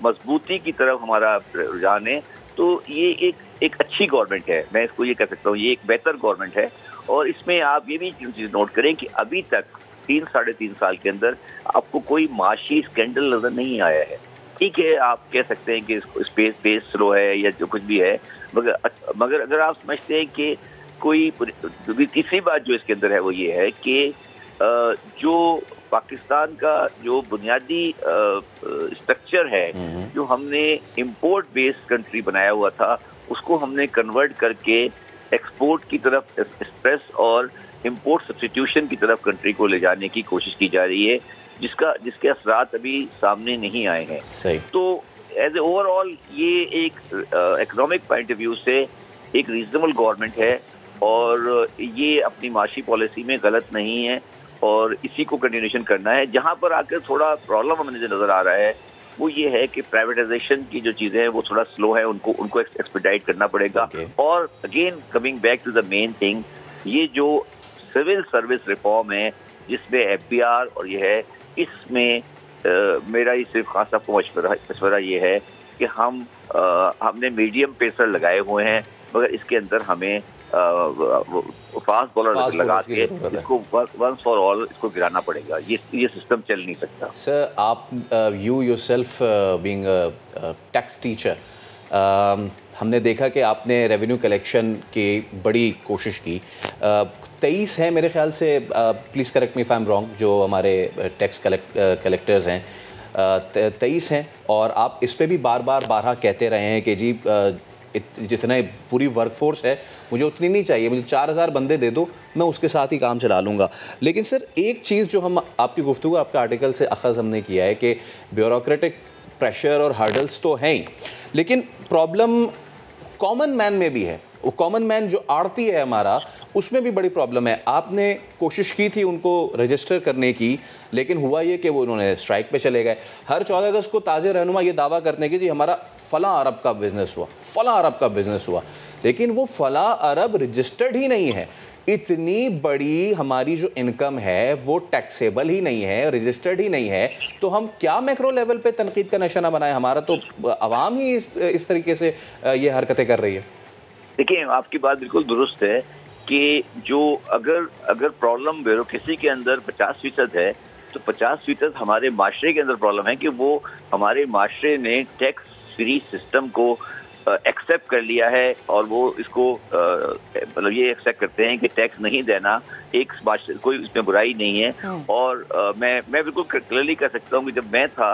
मजबूती की तरफ हमारा रुझान है। तो ये एक अच्छी गवर्नमेंट है, मैं इसको ये कह सकता हूँ, ये एक बेहतर गवर्नमेंट है। और इसमें आप ये भी चीज़ नोट करें कि अभी तक 3-3.5 साल के अंदर आपको कोई माशी स्कैंडल नजर नहीं आया है। ठीक है, आप कह सकते हैं कि स्पेस बेस स्लो है या जो कुछ भी है, मगर अगर आप समझते हैं कि कोई तीसरी बात जो इसके अंदर है वो ये है कि जो पाकिस्तान का जो बुनियादी स्ट्रक्चर है, जो हमने इंपोर्ट बेस्ड कंट्री बनाया हुआ था, उसको हमने कन्वर्ट करके एक्सपोर्ट की तरफ एक्सप्रेस और इंपोर्ट सब्स्टिट्यूशन की तरफ कंट्री को ले जाने की कोशिश की जा रही है, जिसके असरात अभी सामने नहीं आए हैं। सही। तो एज ए ओवरऑल ये एक इकोनॉमिक पॉइंट ऑफ व्यू से एक रीजनेबल गवर्नमेंट है और ये अपनी माशी पॉलिसी में गलत नहीं है और इसी को कंटिन्यूशन करना है। जहाँ पर आकर थोड़ा प्रॉब्लम हमें नजर आ रहा है वो ये है कि प्राइवेटाइजेशन की जो चीज़ें हैं वो थोड़ा स्लो है, उनको एक्सपेडाइट करना पड़ेगा। और again coming back to the main thing, ये जो सिविल सर्विस रिफॉर्म है जिसमें एफबीआर और ये है, इसमें मेरा ये सिर्फ खास आपको मशवरा ये है कि हमने मीडियम पेसर लगाए हुए हैं, मगर इसके अंदर हमें फास्ट बॉलर लगा के इसको वंस फॉर ऑल इसको गिराना पड़ेगा। ये सिस्टम चल नहीं सकता। सर, आप you yourself being a tax teacher, हमने देखा कि आपने रेवेन्यू कलेक्शन की बड़ी कोशिश की। 23 है मेरे ख्याल से, please correct me if I am wrong, जो हमारे टैक्स कलेक्टर्स हैं 23 हैं, और आप इस पे भी बार बार कहते रहे हैं कि जी जितना पूरी वर्कफोर्स है मुझे उतनी नहीं चाहिए, मुझे 4000 बंदे दे दो, मैं उसके साथ ही काम चला लूँगा। लेकिन सर एक चीज़ जो हम आपकी गुफ्तगू आपके आर्टिकल से अखज़ हमने किया है कि ब्यूरोक्रेटिक प्रेशर और हर्डल्स तो हैं ही, लेकिन प्रॉब्लम कॉमन मैन में भी है। वो कॉमन मैन जो आड़ती है हमारा, उसमें भी बड़ी प्रॉब्लम है। आपने कोशिश की थी उनको रजिस्टर करने की, लेकिन हुआ ये कि वो उन्होंने स्ट्राइक पे चले गए। हर 14 अगस्त को ताज़े रहनुमा ये दावा करने की जी हमारा फ़लाँ अरब का बिज़नेस हुआ, फ़लाँ अरब का बिज़नेस हुआ, लेकिन वो फ़लाँ अरब रजिस्टर्ड ही नहीं है। इतनी बड़ी हमारी जो इनकम है वो टैक्सेबल ही नहीं है, रजिस्टर्ड ही नहीं है, तो हम क्या मैक्रो लेवल पे तनकीद का निशाना बनाए? हमारा तो आवाम ही इस तरीके से ये हरकतें कर रही है। देखिए, आपकी बात बिल्कुल दुरुस्त है कि जो अगर प्रॉब्लम ब्यूरोक्रेसी के अंदर 50% है तो 50% हमारे माशरे के अंदर प्रॉब्लम है कि वो हमारे माशरे ने टैक्स फ्री सिस्टम को एक्सेप्ट कर लिया है और वो इसको मतलब ये एक्सेप्ट करते हैं कि टैक्स नहीं देना एक कोई इसमें बुराई नहीं है। और मैं बिल्कुल क्लियरली कह सकता हूँ कि जब मैं था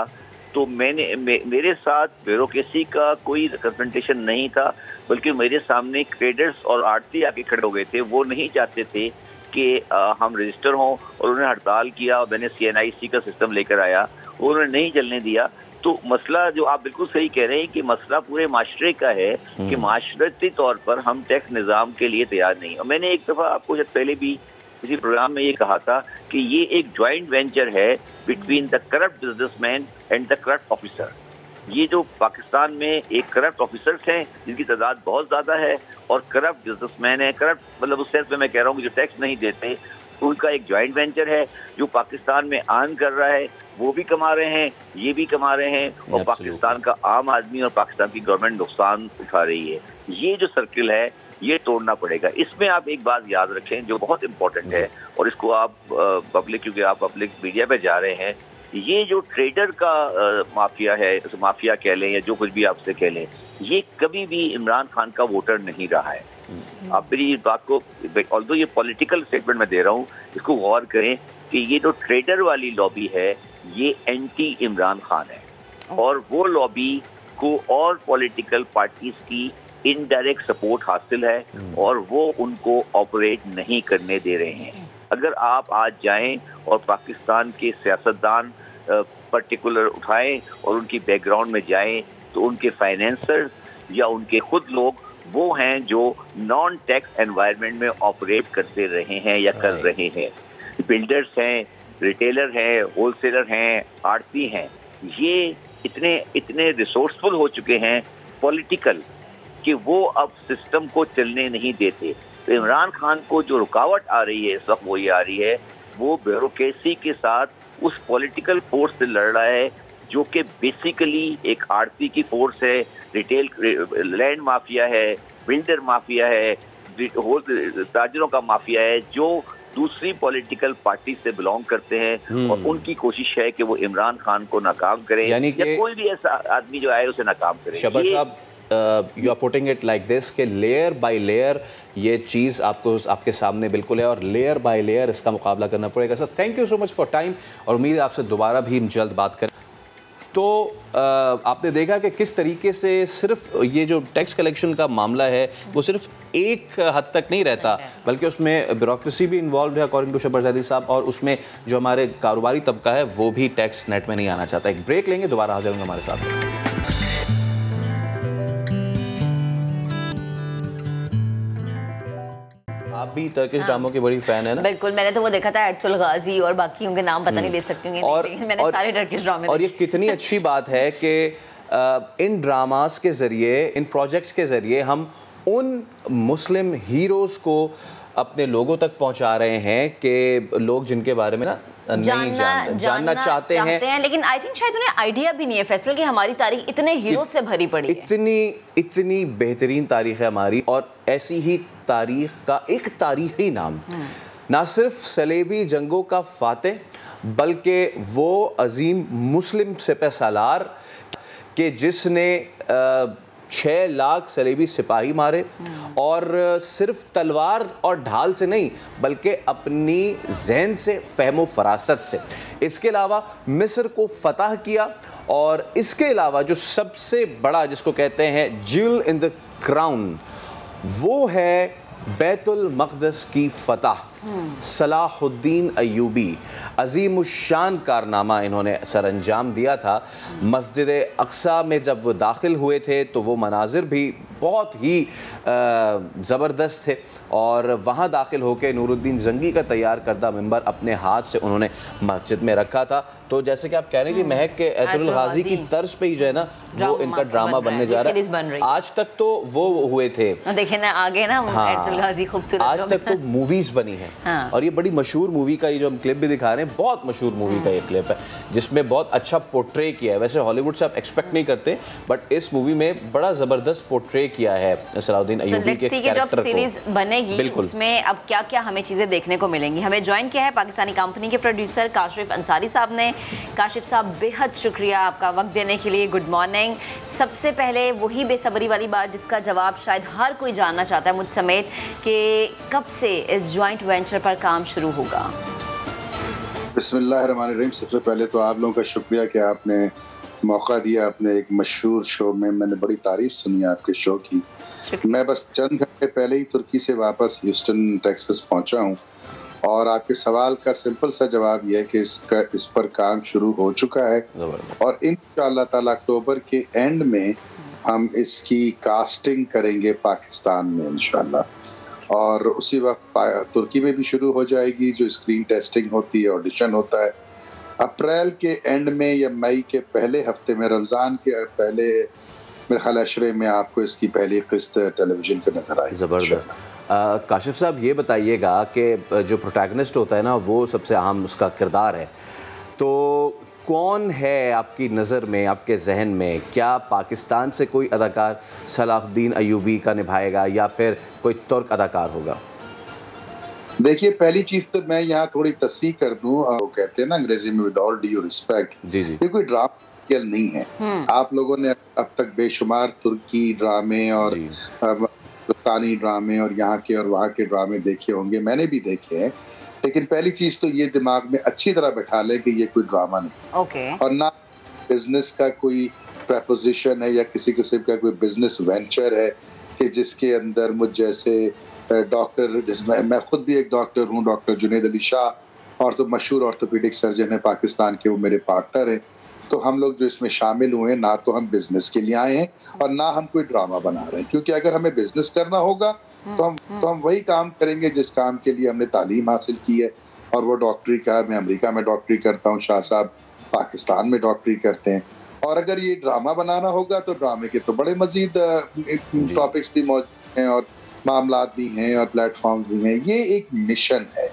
तो मेरे साथ ब्यूरोक्रेसी का कोई कन्फ्रंटेशन नहीं था, बल्कि मेरे सामने ट्रेडर्स और आड़ती आके खड़े हो गए थे। वो नहीं चाहते थे कि हम रजिस्टर हों और उन्होंने हड़ताल किया और मैंने CNIC का सिस्टम लेकर आया, उन्होंने नहीं चलने दिया। तो मसला जो आप बिल्कुल सही कह रहे हैं कि मसला पूरे माशरे का है कि माशरती तौर पर हम टैक्स निज़ाम के लिए तैयार नहीं। और मैंने एक दफ़ा आपको शायद पहले भी किसी प्रोग्राम में ये कहा था कि ये एक जॉइंट वेंचर है between the corrupt businessman and the corrupt officer. ये जो पाकिस्तान में एक करप्ट ऑफिसर्स हैं जिनकी तादाद बहुत ज़्यादा है और करप्ट बिजनेसमैन है, करप्ट मतलब उस सेंस में मैं कह रहा हूँ कि जो टैक्स नहीं देते, उनका एक जॉइंट वेंचर है जो पाकिस्तान में अर्न कर रहा है, वो भी कमा रहे हैं, ये भी कमा रहे हैं और पाकिस्तान का आम आदमी और पाकिस्तान की गवर्नमेंट नुकसान उठा रही है। ये जो सर्किल है ये तोड़ना पड़ेगा। इसमें आप एक बात याद रखें जो बहुत इंपॉर्टेंट है और इसको आप पब्लिक, क्योंकि आप पब्लिक मीडिया पे जा रहे हैं, ये जो ट्रेडर का माफिया है, माफिया कह लें या जो कुछ भी आपसे कह लें, ये कभी भी इमरान खान का वोटर नहीं रहा है। आप मेरी इस बात को, ऑल्दो ये पॉलिटिकल स्टेटमेंट मैं दे रहा हूँ, इसको गौर करें कि ये जो ट्रेडर वाली लॉबी है ये एंटी इमरान खान है और वो लॉबी उसको और पॉलिटिकल पार्टीज की इनडायरेक्ट सपोर्ट हासिल है और वो उनको ऑपरेट नहीं करने दे रहे हैं। अगर आप आज जाएं और पाकिस्तान के सियासतदान पर्टिकुलर उठाएं और उनकी बैकग्राउंड में जाएं तो उनके फाइनेंसर्स या उनके खुद लोग वो हैं जो नॉन टैक्स एनवायरनमेंट में ऑपरेट करते रहे हैं या कर रहे हैं। बिल्डर्स हैं, रिटेलर हैं, होलसेलर हैं, आड़ती हैं, ये इतने रिसोर्सफुल हो चुके हैं पॉलिटिकल कि वो अब सिस्टम को चलने नहीं देते। तो इमरान खान को जो रुकावट आ रही है इस वक्त वो ये आ रही है, वो ब्यूरोक्रेसी के साथ उस पॉलिटिकल फोर्स से लड़ रहा है जो कि बेसिकली एक आड़ती की फोर्स है, रिटेल लैंड माफिया है, बिल्डर माफिया है, ताजरों का माफिया है जो दूसरी पॉलिटिकल पार्टी से बिलोंग करते हैं और उनकी कोशिश है कि वो इमरान खान को नाकाम करें या कोई भी ऐसा आदमी जो आए उसे नाकाम करे। शबर साहब, you are putting it like this कि लेयर बाय लेयर ये चीज़ आपको आपके सामने बिल्कुल है और लेयर बाय लेयर इसका मुकाबला करना पड़ेगा। Sir thank you so much for time और उम्मीद है आपसे दोबारा भी जल्द बात करें। तो आपने देखा कि किस तरीके से सिर्फ ये जो टैक्स कलेक्शन का मामला है वो सिर्फ एक हद तक नहीं रहता बल्कि उसमें ब्यूरोक्रेसी भी इन्वॉल्व है अकॉर्डिंग टू शबर ज़ैदी साहब, और उसमें जो हमारे कारोबारी तबका है वो भी टैक्स नेट में नहीं आना चाहता। एक ब्रेक लेंगे, दोबारा हाजिर होंगे हमारे साथ। आप भी टर्किश ड्रामों की बड़ी फैन है ना? बिल्कुल, मैंने तो वो देखा था एर्तुल गाजी और बाकी उनके नाम पता नहीं ले सकती हूँ और मैंने सारे टर्किश ड्रामे और ये कितनी अच्छी बात है कि इन ड्रामास के ज़रिए, इन प्रोजेक्ट्स के ज़रिए हम उन मुस्लिम हीरोज़ को अपने लोगों तक पहुंचा रहे हैं कि लोग जिनके बारे में ना नहीं जानना चाहते हैं, लेकिन आई थिंक शायद उन्हें आइडिया भी नहीं है फैसल कि हमारी तारीख इतने हीरो से भरी पड़ी है। इतनी बेहतरीन तारीख है हमारी और ऐसी ही तारीख का एक तारीखी नाम, ना सिर्फ सलेबी जंगों का फातेह बल्कि वो अजीम मुस्लिम सिपह सालार के जिसने 6 लाख सलेबी सिपाही मारे और सिर्फ तलवार और ढाल से नहीं बल्कि अपनी जहन से, फहमो फरासत से। इसके अलावा मिस्र को फतह किया और इसके अलावा जो सबसे बड़ा जिसको कहते हैं ज्यूल इन द क्राउन वो है बैतुल मक़दस की फतह। सलाहुद्दीन अय्यूबी अजीमुशान कारनामा इन्होंने सरअंजाम दिया था। मस्जिद अक्सा में जब वो दाखिल हुए थे तो वो मनाजिर भी बहुत ही ज़बरदस्त थे और वहाँ दाखिल होकर नूरुद्दीन जंगी का तैयार करदा मिंबर अपने हाथ से उन्होंने मस्जिद में रखा था। तो जैसे कि आप कह रहे हैं कि महक के एर्तुगरुल गाजी की तर्ज पे ही जो है ना वो इनका ड्रामा बनने जा रहा है। आज तक तो वो हुए थे, देखिए ना आगे ना एर्तुगरुल गाजी खूबसूरत, आज तक तो मूवीज बनी है। और ये बड़ी मशहूर मूवी का ये जो हम क्लिप भी दिखा रहे हैं, बहुत मशहूर मूवी का ये क्लिप है जिसमें बहुत अच्छा पोर्ट्रे किया है। वैसे हॉलीवुड से आप एक्सपेक्ट नहीं करते बट इस मूवी में बड़ा ज़बरदस्त पोर्ट्रे किया है सलाहुद्दीन अय्यूबी के कैरेक्टर को। सीरीज बनेगी उसमें अब क्या क्या हमें चीज़ें देखने को मिलेंगी। हमें ज्वाइन किया है पाकिस्तानी कंपनी के प्रोड्यूसर काशिफ अंसारी साहब ने। काशिफ साहब बेहद शुक्रिया आपका वक्त देने के लिए, गुड मॉर्निंग। सबसे पहले वही बेसब्री वाली बात जिसका जवाब शायद हर कोई जानना चाहता है मुझ समेत कि कब से इस ज्वाइंट वेंचर पर काम शुरू होगा? बिस्मिल्लाहिर्रहमानिर्रहीम। सबसे पहले तो आप लोगों का शुक्रिया कि आपने मौका दिया अपने एक मशहूर शो में। मैंने बड़ी तारीफ सुनी आपके शो की। मैं बस चंद घंटे पहले ही तुर्की से वापस ह्यूस्टन टेक्सास पहुंचा हूं और आपके सवाल का सिंपल सा जवाब यह है कि इस पर काम शुरू हो चुका है और इंशाअल्लाह ताला अक्टूबर के एंड में हम इसकी कास्टिंग करेंगे पाकिस्तान में इंशाअल्लाह और उसी वक्त तुर्की में भी शुरू हो जाएगी जो स्क्रीन टेस्टिंग होती है, ऑडिशन होता है। अप्रैल के एंड में या मई के पहले हफ्ते में, रमज़ान के पहले मेरे ख्याल अशरे में आपको इसकी पहली किस्त टेलीविज़न पे नज़र आई। ज़बरदस्त। काशिफ साहब ये बताइएगा कि जो प्रोटैगनिस्ट होता है ना वो सबसे अहम उसका किरदार है, तो कौन है आपकी नज़र में, आपके जहन में? क्या पाकिस्तान से कोई अदाकार सलाहुद्दीन अय्यूबी का निभाएगा या फिर कोई तुर्क अदाकार होगा? देखिए, पहली चीज़ तो मैं यहाँ थोड़ी तस्दीक कर दूँ, वो कहते हैं ना अंग्रेजी में विद ऑल ड्यू रिस्पेक्ट, ये कोई ड्रामा नहीं है। आप लोगों ने अब तक बेशुमार तुर्की ड्रामे और पाकिस्तानी ड्रामे और यहाँ के और वहाँ के ड्रामे देखे होंगे, मैंने भी देखे हैं, लेकिन पहली चीज तो ये दिमाग में अच्छी तरह बैठा ले कि ये कोई ड्रामा नहीं और ना बिजनेस का कोई प्रपोजिशन है या किसी किस्म का कोई बिजनेस वेंचर है कि जिसके अंदर मुझ जैसे डॉक्टर, जिसमें मैं खुद भी एक डॉक्टर हूँ, डॉक्टर जुनैद अली शाह, और तो मशहूर ऑर्थोपेडिक सर्जन है पाकिस्तान के, वो मेरे पार्टनर हैं। तो हम लोग जो इसमें शामिल हुए हैं, ना तो हम बिजनेस के लिए आए हैं और ना हम कोई ड्रामा बना रहे हैं, क्योंकि अगर हमें बिजनेस करना होगा तो हम वही काम करेंगे जिस काम के लिए हमने तालीम हासिल की है, और वो डॉक्टरी का है। मैं अमेरिका में डॉक्टरी करता हूँ, शाह साहब पाकिस्तान में डॉक्टरी करते हैं। और अगर ये ड्रामा बनाना होगा तो ड्रामे के तो बड़े मजीद टॉपिक्स भी मौजूद हैं और मामलात भी हैं और प्लेटफॉर्म भी हैं। ये एक मिशन है,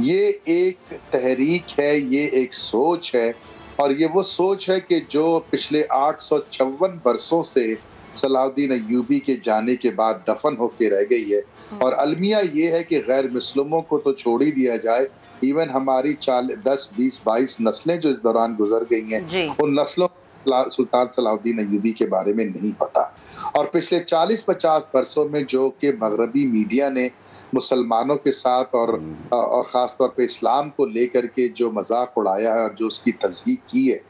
ये एक तहरीक है, ये एक सोच है, और ये वो सोच है कि जो पिछले 856 बरसों से सलाहुद्दीन अय्यूबी के जाने के बाद दफन होके रह गई है। और अलमिया ये है कि गैर मुस्लिमों को तो छोड़ ही दिया जाए, इवन हमारी 10, 20, 22 नस्लें जो इस दौरान गुजर गई हैं, उन नस्लों सुल्तान सलाहुद्दीन अय्यूबी के बारे में नहीं पता। और पिछले 40-50 बरसों में जो कि मगरबी मीडिया ने मुसलमानों के साथ और ख़ास तौर पे इस्लाम को लेकर के जो मजाक उड़ाया है और जो उसकी तस्दीक की है,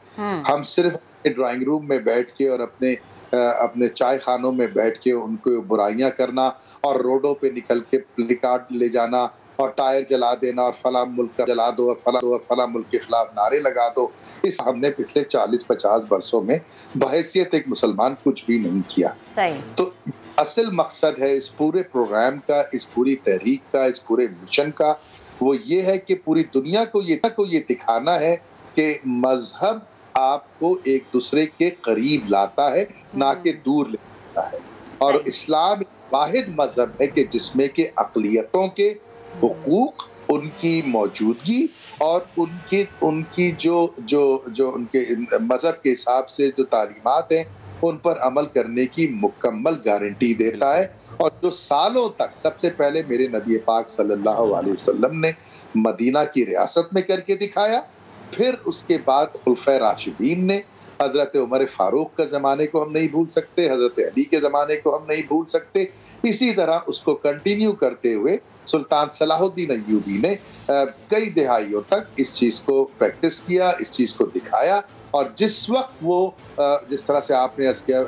हम सिर्फ ड्राइंग रूम में बैठ के और अपने चाय खानों में बैठ के उनको बुराइयां करना और रोडों पे निकल के प्लेकार्ड ले जाना और टायर जला देना और फला मुल्क का जला दो और फला मुल्क के खिलाफ नारे लगा दो, इस हमने पिछले 40-50 बरसों में बहैसियत एक मुसलमान कुछ भी नहीं किया। तो असल मकसद है इस पूरे प्रोग्राम का, इस पूरी तहरीक का, इस पूरे मिशन का, वो ये है कि पूरी दुनिया को ये दिखाना है कि मजहब आपको एक दूसरे के करीब लाता है, ना कि दूर ले जाता है। और इस्लाम वाहिद मजहब है कि जिसमें के अक़लियतों के हुकूक, उनकी मौजूदगी और उनकी जो उनके मजहब के हिसाब से जो तालीमात हैं उन पर अमल करने की मुकम्मल गारंटी देता है। और जो सालों तक सबसे पहले मेरे नबी पाक सल्लल्लाहु अलैहि वसल्लम ने मदीना की रियासत में करके दिखाया, फिर उसके बाद खुलफाए राशिदीन ने, हजरत उमर फारूक का ज़माने को हम नहीं भूल सकते, हजरत अली के ज़माने को हम नहीं भूल सकते, इसी तरह उसको कंटिन्यू करते हुए सुल्तान सलाहुद्दीन अय्यूबी ने कई दहाइयों तक इस चीज़ को प्रैक्टिस किया, इस चीज़ को दिखाया। और जिस वक्त वो जिस तरह से आपने अर्ज़ किया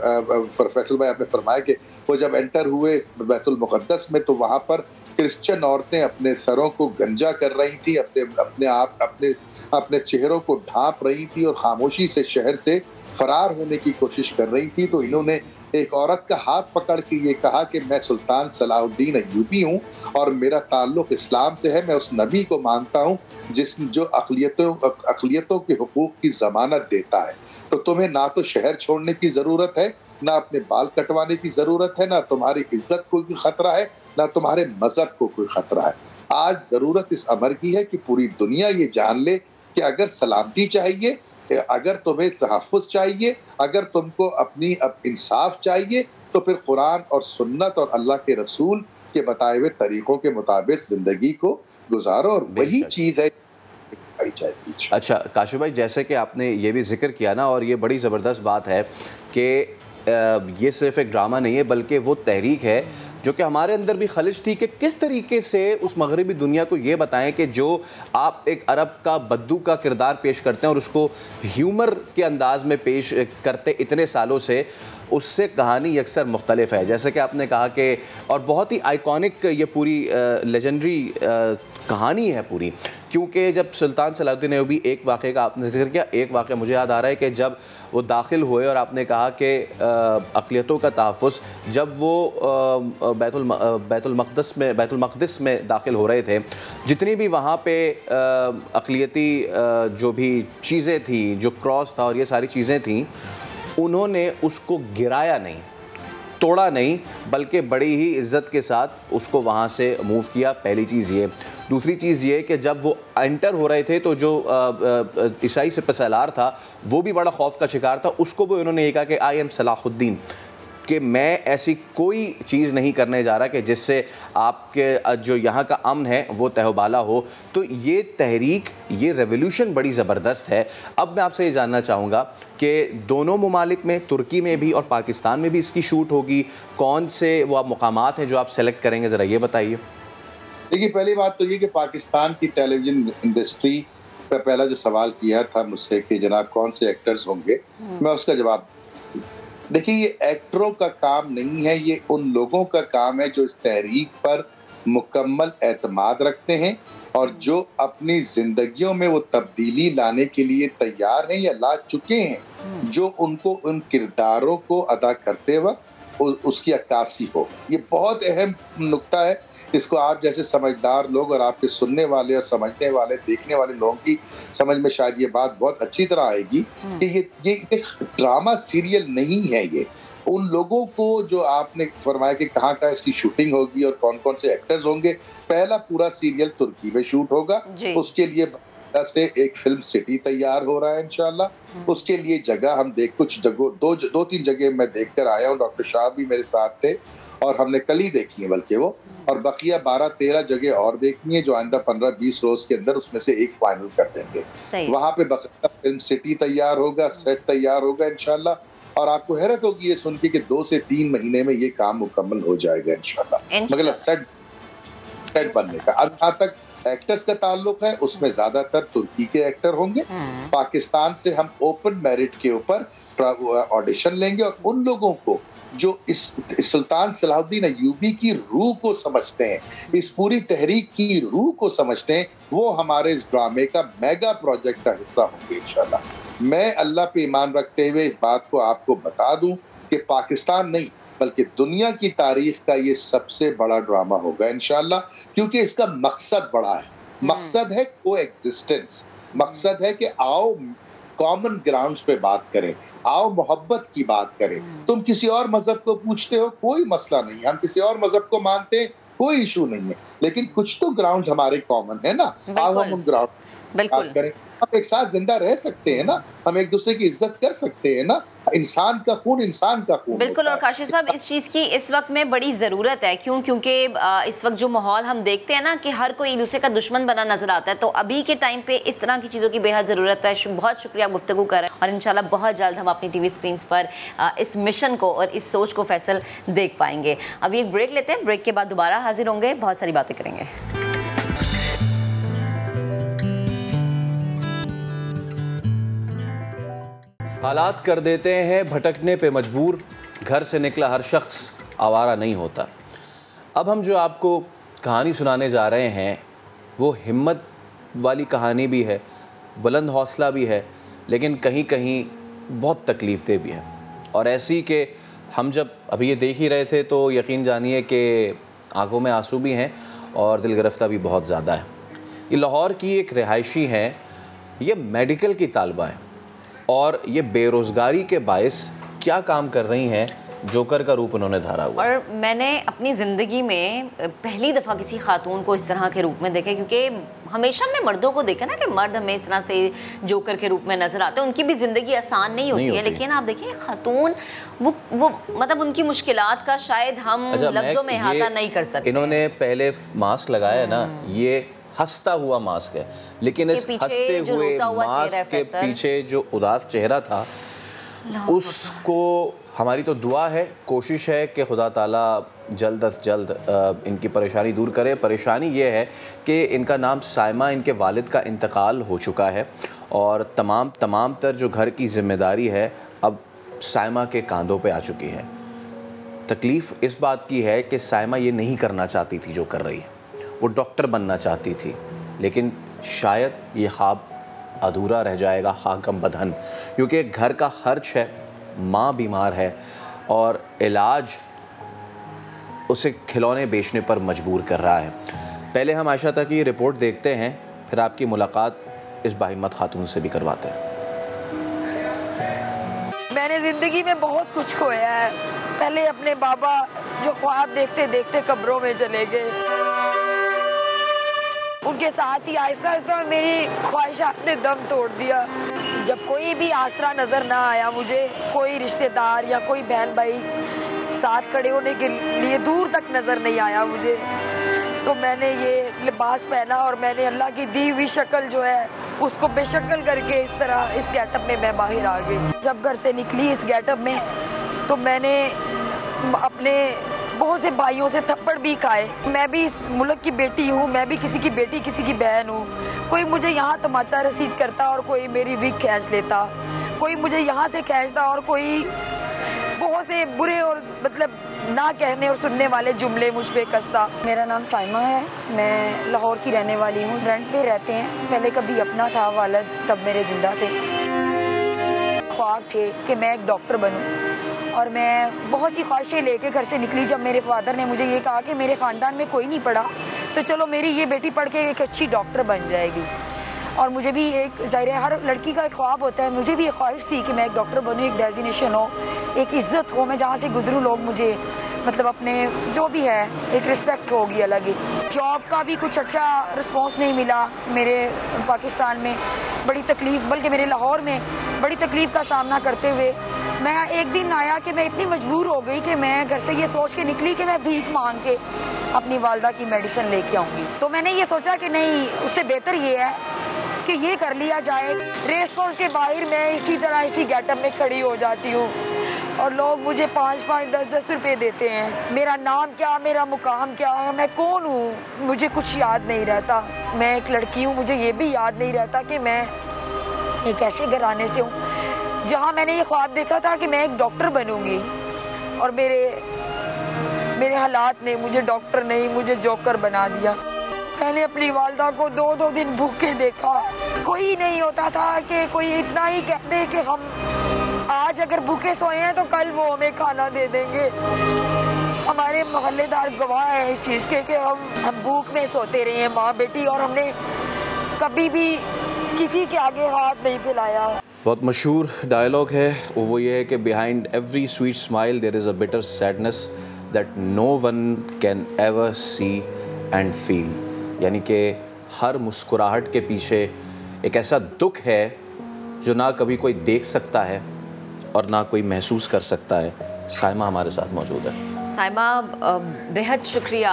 फैसल भाई, आपने फरमाया कि वो जब एंटर हुए बैतुल मुक़द्दस में तो वहाँ पर क्रिश्चियन औरतें अपने सरों को गंजा कर रही थी, अपने चेहरों को ढांप रही थी और खामोशी से शहर से फरार होने की कोशिश कर रही थी। तो इन्होंने एक औरत का हाथ पकड़ के ये कहा कि मैं सुल्तान सलाहुद्दीन अय्यूबी हूँ और मेरा ताल्लुक इस्लाम से है, मैं उस नबी को मानता हूँ जो अक़लियतों के हुकूक की ज़मानत देता है। तो तुम्हें ना तो शहर छोड़ने की ज़रूरत है, ना अपने बाल कटवाने की ज़रूरत है, ना तुम्हारी इज्जत को कोई ख़तरा है, ना तुम्हारे मज़हब को कोई ख़तरा है। आज ज़रूरत इस अमर की है कि पूरी दुनिया ये जान ले कि अगर सलामती चाहिए, अगर तुम्हें तहफ़्फ़ुज़ चाहिए, अगर तुमको अपनी इंसाफ चाहिए, तो फिर कुरान और सुन्नत और अल्लाह के रसूल के बताए हुए तरीक़ों के मुताबिक ज़िंदगी को गुजारो, और वही चीज़ है। अच्छा काशिफ भाई, जैसे कि आपने ये भी जिक्र किया ना, और ये बड़ी ज़बरदस्त बात है कि ये सिर्फ एक ड्रामा नहीं है बल्कि वो तहरीक है जो कि हमारे अंदर भी खलिज थी कि किस तरीके से उस मगरबी दुनिया को ये बताएं कि जो आप एक अरब का बद्दू का किरदार पेश करते हैं और उसको ह्यूमर के अंदाज में पेश करते इतने सालों से, उससे कहानी अक्सर मुख्तलिफ है। जैसे कि आपने कहा कि और बहुत ही आइकॉनिक ये पूरी लेजेंडरी कहानी है पूरी, क्योंकि जब सुल्तान सलाहुद्दीन अय्यूबी, एक वाक़े का आपने जिक्र किया, एक वाक़ा मुझे याद आ रहा है कि जब वो दाखिल हुए और आपने कहा कि अक़लियतों का तहफ़्फ़ुज़, जब वो बैतुल मक़दिस में दाखिल हो रहे थे, जितनी भी वहाँ पे अक़लियती जो भी चीज़ें थी, जो क्रॉस था और ये सारी चीज़ें थीं, उन्होंने उसको गिराया नहीं, तोड़ा नहीं, बल्कि बड़ी ही इज़्ज़त के साथ उसको वहाँ से मूव किया। पहली चीज़ ये। दूसरी चीज़ ये कि जब वो एंटर हो रहे थे तो जो ईसाई सिपहसालार था वो भी बड़ा खौफ का शिकार था, उसको भी उन्होंने ये कहा कि आई एम सलाहुद्दीन, कि मैं ऐसी कोई चीज़ नहीं करने जा रहा कि जिससे आपके जो यहाँ का अमन है वो तहबाला हो। तो ये तहरीक, ये रेवोल्यूशन बड़ी ज़बरदस्त है। अब मैं आपसे ये जानना चाहूँगा कि दोनों ममालिक में, तुर्की में भी और पाकिस्तान में भी इसकी शूट होगी, कौन से वो आप मकामात हैं जो आप सेलेक्ट करेंगे, ज़रा ये बताइए। देखिए, पहली बात तो ये कि पाकिस्तान की टेलीविज़न इंडस्ट्री का पहला जो सवाल किया था मुझसे कि जनाब कौन से एक्टर्स होंगे, मैं उसका जवाब देखिए, ये एक्टरों का काम नहीं है, ये उन लोगों का काम है जो इस तहरीक पर मुकम्मल एतमाद रखते हैं और जो अपनी जिंदगियों में वो तब्दीली लाने के लिए तैयार हैं या ला चुके हैं, जो उनको उन किरदारों को अदा करते वक्त उसकी अक्कासी हो। ये बहुत अहम नुक्ता है। इसको आप जैसे समझदार लोग और आपके सुनने वाले और समझने वाले, देखने वाले लोगों की समझ में शायद ये बात बहुत अच्छी तरह आएगी कि ये एक ड्रामा सीरियल नहीं है। ये उन लोगों को जो आपने फरमाया कि कहाँ कहाँ इसकी शूटिंग होगी और कौन कौन से एक्टर्स होंगे, पहला पूरा सीरियल तुर्की में शूट होगा। उसके लिए से एक फिल्म सिटी तैयार हो रहा है इंशाल्लाह। उसके लिए जगह हम कुछ जगह दो तीन जगह मैं देख कर आया हूँ। डॉक्टर शाह भी मेरे साथ थे और हमने कल ही देखी है बल्कि वो, और बकिया 12-13 जगह और देखनी है जो आइंदा 15-20 रोज के अंदर उसमें से एक फाइनल कर देंगे। वहां पे बकिया फिल्म सिटी तैयार होगा, सेट तैयार होगा इंशाल्लाह। और आपको हैरत होगी ये सुन के कि 2 से 3 महीने में ये काम मुकम्मल हो जाएगा इंशाल्लाह। मतलब सेट बनने का। अब जहाँ तक एक्टर्स का ताल्लुक है उसमें ज्यादातर तुर्की के एक्टर होंगे। पाकिस्तान से हम ओपन मेरिट के ऊपर ऑडिशन लेंगे और उन लोगों को जो इस सुल्तान सलाहुद्दीन अय्यूबी की रूह को समझते हैं, इस पूरी तहरीक की रूह को समझते हैं, वो हमारे इस ड्रामे का मेगा प्रोजेक्ट का हिस्सा होंगे इंशाल्लाह। मैं अल्लाह पे ईमान रखते हुए इस बात को आपको बता दूं कि पाकिस्तान नहीं बल्कि दुनिया की तारीख का ये सबसे बड़ा ड्रामा होगा इंशाल्लाह, क्योंकि इसका मकसद बड़ा है। मकसद है कोएग्जिस्टेंस, मकसद है कि आओ कॉमन ग्राउंड्स पे बात करें, आओ मोहब्बत की बात करें। तुम किसी और मजहब को पूछते हो, कोई मसला नहीं है, हम किसी और मजहब को मानते हैं, कोई इशू नहीं है, लेकिन कुछ तो ग्राउंड्स हमारे कॉमन है ना। आओ हम उन ग्राउंड बात करें, हम एक साथ जिंदा रह सकते हैं ना, हम एक दूसरे की इज्जत कर सकते हैं ना। इंसान का खून इंसान का खून। बिल्कुल। और काशिफ साहब, इस चीज़ की इस वक्त में बड़ी ज़रूरत है। क्योंकि इस वक्त जो माहौल हम देखते हैं ना कि हर कोई एक दूसरे का दुश्मन बना नजर आता है, तो अभी के टाइम पे इस तरह की चीज़ों की बेहद ज़रूरत है। बहुत शुक्रिया गुफ्तगू कर रहे हैं और इंशाल्लाह बहुत जल्द हम अपनी टीवी स्क्रीन पर इस मिशन को और इस सोच को फैसल देख पाएंगे। अभी एक ब्रेक लेते हैं, ब्रेक के बाद दोबारा हाजिर होंगे, बहुत सारी बातें करेंगे। हालात कर देते हैं भटकने पे मजबूर, घर से निकला हर शख्स आवारा नहीं होता। अब हम जो आपको कहानी सुनाने जा रहे हैं वो हिम्मत वाली कहानी भी है, बुलंद हौसला भी है, लेकिन कहीं कहीं बहुत तकलीफ़देह भी है। और ऐसी कि हम जब अभी ये देख ही रहे थे तो यकीन जानिए कि आंखों में आंसू भी हैं और दिल गिरफ्ता भी बहुत ज़्यादा है। ये लाहौर की एक रिहायशी हैं, ये मेडिकल की तालिबा हैं और ये बेरोज़गारी के बायस क्या काम कर रही हैं, जोकर का रूप उन्होंने धारा हुआ। और मैंने अपनी ज़िंदगी में पहली दफ़ा किसी खातून को इस तरह के रूप में देखा, क्योंकि हमेशा मैं मर्दों को देखा ना कि मर्द हमें इस तरह से जोकर के रूप में नज़र आते हैं। उनकी भी ज़िंदगी आसान नहीं होती है, लेकिन आप देखिए खातून वो मतलब उनकी मुश्किलात का शायद हम लफ्ज़ों में अहाता नहीं कर सकते। इन्होंने पहले मास्क लगाया ना, ये हंसता हुआ मास्क है, लेकिन इस हंसते हुए मास्क के पीछे जो उदास चेहरा था, उसको हमारी तो दुआ है, कोशिश है कि खुदा ताला जल्द अज जल्द इनकी परेशानी दूर करे। परेशानी ये है कि इनका नाम साइमा, इनके वालिद का इंतकाल हो चुका है और तमाम तर जो घर की जिम्मेदारी है अब साइमा के कांधों पे आ चुकी है। तकलीफ़ इस बात की है कि साइमा ये नहीं करना चाहती थी जो कर रही है, वो डॉक्टर बनना चाहती थी, लेकिन शायद ये ख्वाब अधूरा रह जाएगा, हाकम बदहन, क्योंकि घर का खर्च है, माँ बीमार है और इलाज उसे खिलौने बेचने पर मजबूर कर रहा है। पहले हम आयशा तक की रिपोर्ट देखते हैं, फिर आपकी मुलाकात इस बाहिम्मत खातून से भी करवाते हैं। मैंने ज़िंदगी में बहुत कुछ खोया है। पहले अपने बाबा जो ख्वाब देखते देखते कब्रों में चले गए, उनके साथ ही आहिस्ता आहिस्ता मेरी ख्वाहिशात ने दम तोड़ दिया। जब कोई भी आसरा नजर ना आया मुझे, कोई रिश्तेदार या कोई बहन भाई साथ खड़े होने के लिए दूर तक नजर नहीं आया मुझे, तो मैंने ये लिबास पहना और मैंने अल्लाह की दी हुई शक्ल जो है उसको बेशक्ल करके इस तरह इस गेटअप में मैं बाहर आ गई। जब घर से निकली इस गेटअप में तो मैंने अपने बहुत से भाइयों से थप्पड़ भी खाए। मैं भी इस मुल्क की बेटी हूँ, मैं भी किसी की बेटी, किसी की बहन हूँ। कोई मुझे यहाँ तमाचा रसीद करता और कोई मेरी विग खींच लेता, कोई मुझे यहाँ से खींचता और कोई से बुरे और मतलब ना कहने और सुनने वाले जुमले मुझ पे कसता। मेरा नाम साइमा है, मैं लाहौर की रहने वाली हूँ। रेंट पे रहते हैं। पहले कभी अपना था वालिद, तब मेरे जिंदा थे। ख्वाब थे कि मैं एक डॉक्टर बनूं और मैं बहुत सी ख्वाहिशें लेके घर से निकली। जब मेरे फादर ने मुझे ये कहा कि मेरे ख़ानदान में कोई नहीं पढ़ा तो चलो मेरी ये बेटी पढ़ के एक अच्छी डॉक्टर बन जाएगी। और मुझे भी एक ज़ाहिर है हर लड़की का एक ख्वाब होता है, मुझे भी एक ख्वाहिश थी कि मैं एक डॉक्टर बनूं, एक डेजिग्नेशन हो, एक इज़्ज़त हो, मैं जहाँ से गुजरूँ लोग मुझे मतलब अपने जो भी है एक रिस्पेक्ट होगी अलग ही। जॉब का भी कुछ अच्छा रिस्पॉन्स नहीं मिला मेरे पाकिस्तान में, बड़ी तकलीफ़, बल्कि मेरे लाहौर में बड़ी तकलीफ़ का सामना करते हुए मैं एक दिन आया कि मैं इतनी मजबूर हो गई कि मैं घर से ये सोच के निकली कि मैं भीख मांग के अपनी वालदा की मेडिसिन लेके आऊँगी। तो मैंने ये सोचा कि नहीं, उससे बेहतर ये है कि ये कर लिया जाए। रेस कोर्स के बाहर मैं इसी तरह इसी गेटअप में खड़ी हो जाती हूँ और लोग मुझे 5-5, 10-10 रुपए देते हैं। मेरा नाम क्या, मेरा मुकाम क्या, मैं कौन हूँ, मुझे कुछ याद नहीं रहता। मैं एक लड़की हूँ, मुझे ये भी याद नहीं रहता कि मैं एक ऐसे घराने से हूँ जहाँ मैंने ये ख्वाब देखा था कि मैं एक डॉक्टर बनूंगी और मेरे हालात ने मुझे डॉक्टर नहीं, मुझे जोकर बना दिया। मैंने अपनी वालदा को 2-2 दिन भूखे देखा। कोई नहीं होता था कि कोई इतना ही कहते कि हम आज अगर भूखे सोए हैं तो कल वो हमें खाना दे देंगे। हमारे मोहल्लेदार गवाह है इस चीज़ के कि हम भूख में सोते रहे हैं माँ बेटी, और हमने कभी भी किसी के आगे हाथ नहीं फैलाया। बहुत मशहूर डायलॉग है वो ये है कि behind every sweet smile there is a bitter sadness that no one can ever see and feel. यानी कि हर मुस्कुराहट के पीछे एक ऐसा दुख है जो ना कभी कोई देख सकता है और ना कोई महसूस कर सकता है। साइमा हमारे साथ मौजूद है। साइमा, बेहद शुक्रिया,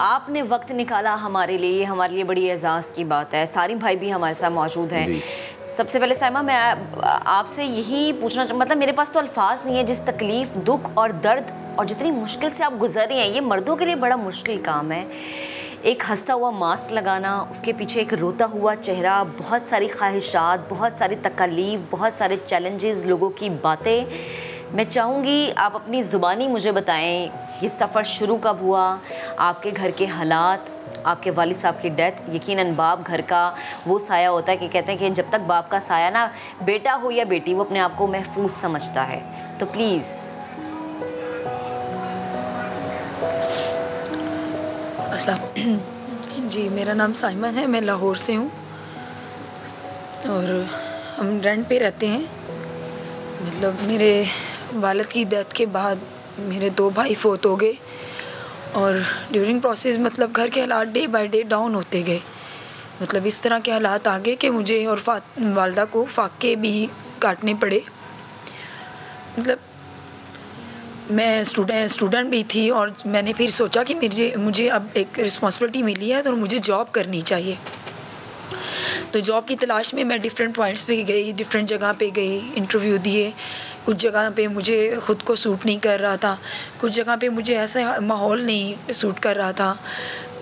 आपने वक्त निकाला हमारे लिए बड़ी एजाज़ की बात है। सारिम भाई भी हमारे साथ मौजूद हैं। सबसे पहले साइमा, मैं आपसे यही पूछना मतलब मेरे पास तो अल्फाज नहीं है जिस तकलीफ़, दुख और दर्द और जितनी मुश्किल से आप गुजर रही हैं। ये मर्दों के लिए बड़ा मुश्किल काम है। एक हंसता हुआ मास्क लगाना, उसके पीछे एक रोता हुआ चेहरा, बहुत सारी ख्वाहिशात, बहुत सारी तकलीफ़, बहुत सारे चैलेंजेस, लोगों की बातें। मैं चाहूँगी आप अपनी ज़ुबानी मुझे बताएं, ये सफ़र शुरू कब हुआ, आपके घर के हालात, आपके वालिद साहब की डेथ। यकीनन बाप घर का वो साया होता है कि कहते हैं कि जब तक बाप का साया ना, बेटा हो या बेटी, वो अपने आप को महफूज समझता है। तो प्लीज़। अस्सलाम जी, मेरा नाम साइमा है, मैं लाहौर से हूँ और हम रेंट पे रहते हैं। मतलब मेरे वालिद की डेथ के बाद मेरे 2 भाई फोत हो गए और ड्यूरिंग प्रोसेस मतलब घर के हालात डे बाय डे डाउन होते गए। मतलब इस तरह के हालात आ गए कि मुझे और वालदा को फाके भी काटने पड़े। मतलब मैं स्टूडेंट भी थी और मैंने फिर सोचा कि मुझे अब एक रिस्पॉन्सिबिलिटी मिली है तो मुझे जॉब करनी चाहिए। तो जॉब की तलाश में मैं डिफरेंट पॉइंट्स पे गई, डिफरेंट जगह पे गई, इंटरव्यू दिए। कुछ जगह पे मुझे ख़ुद को सूट नहीं कर रहा था, कुछ जगह पे मुझे ऐसा माहौल नहीं सूट कर रहा था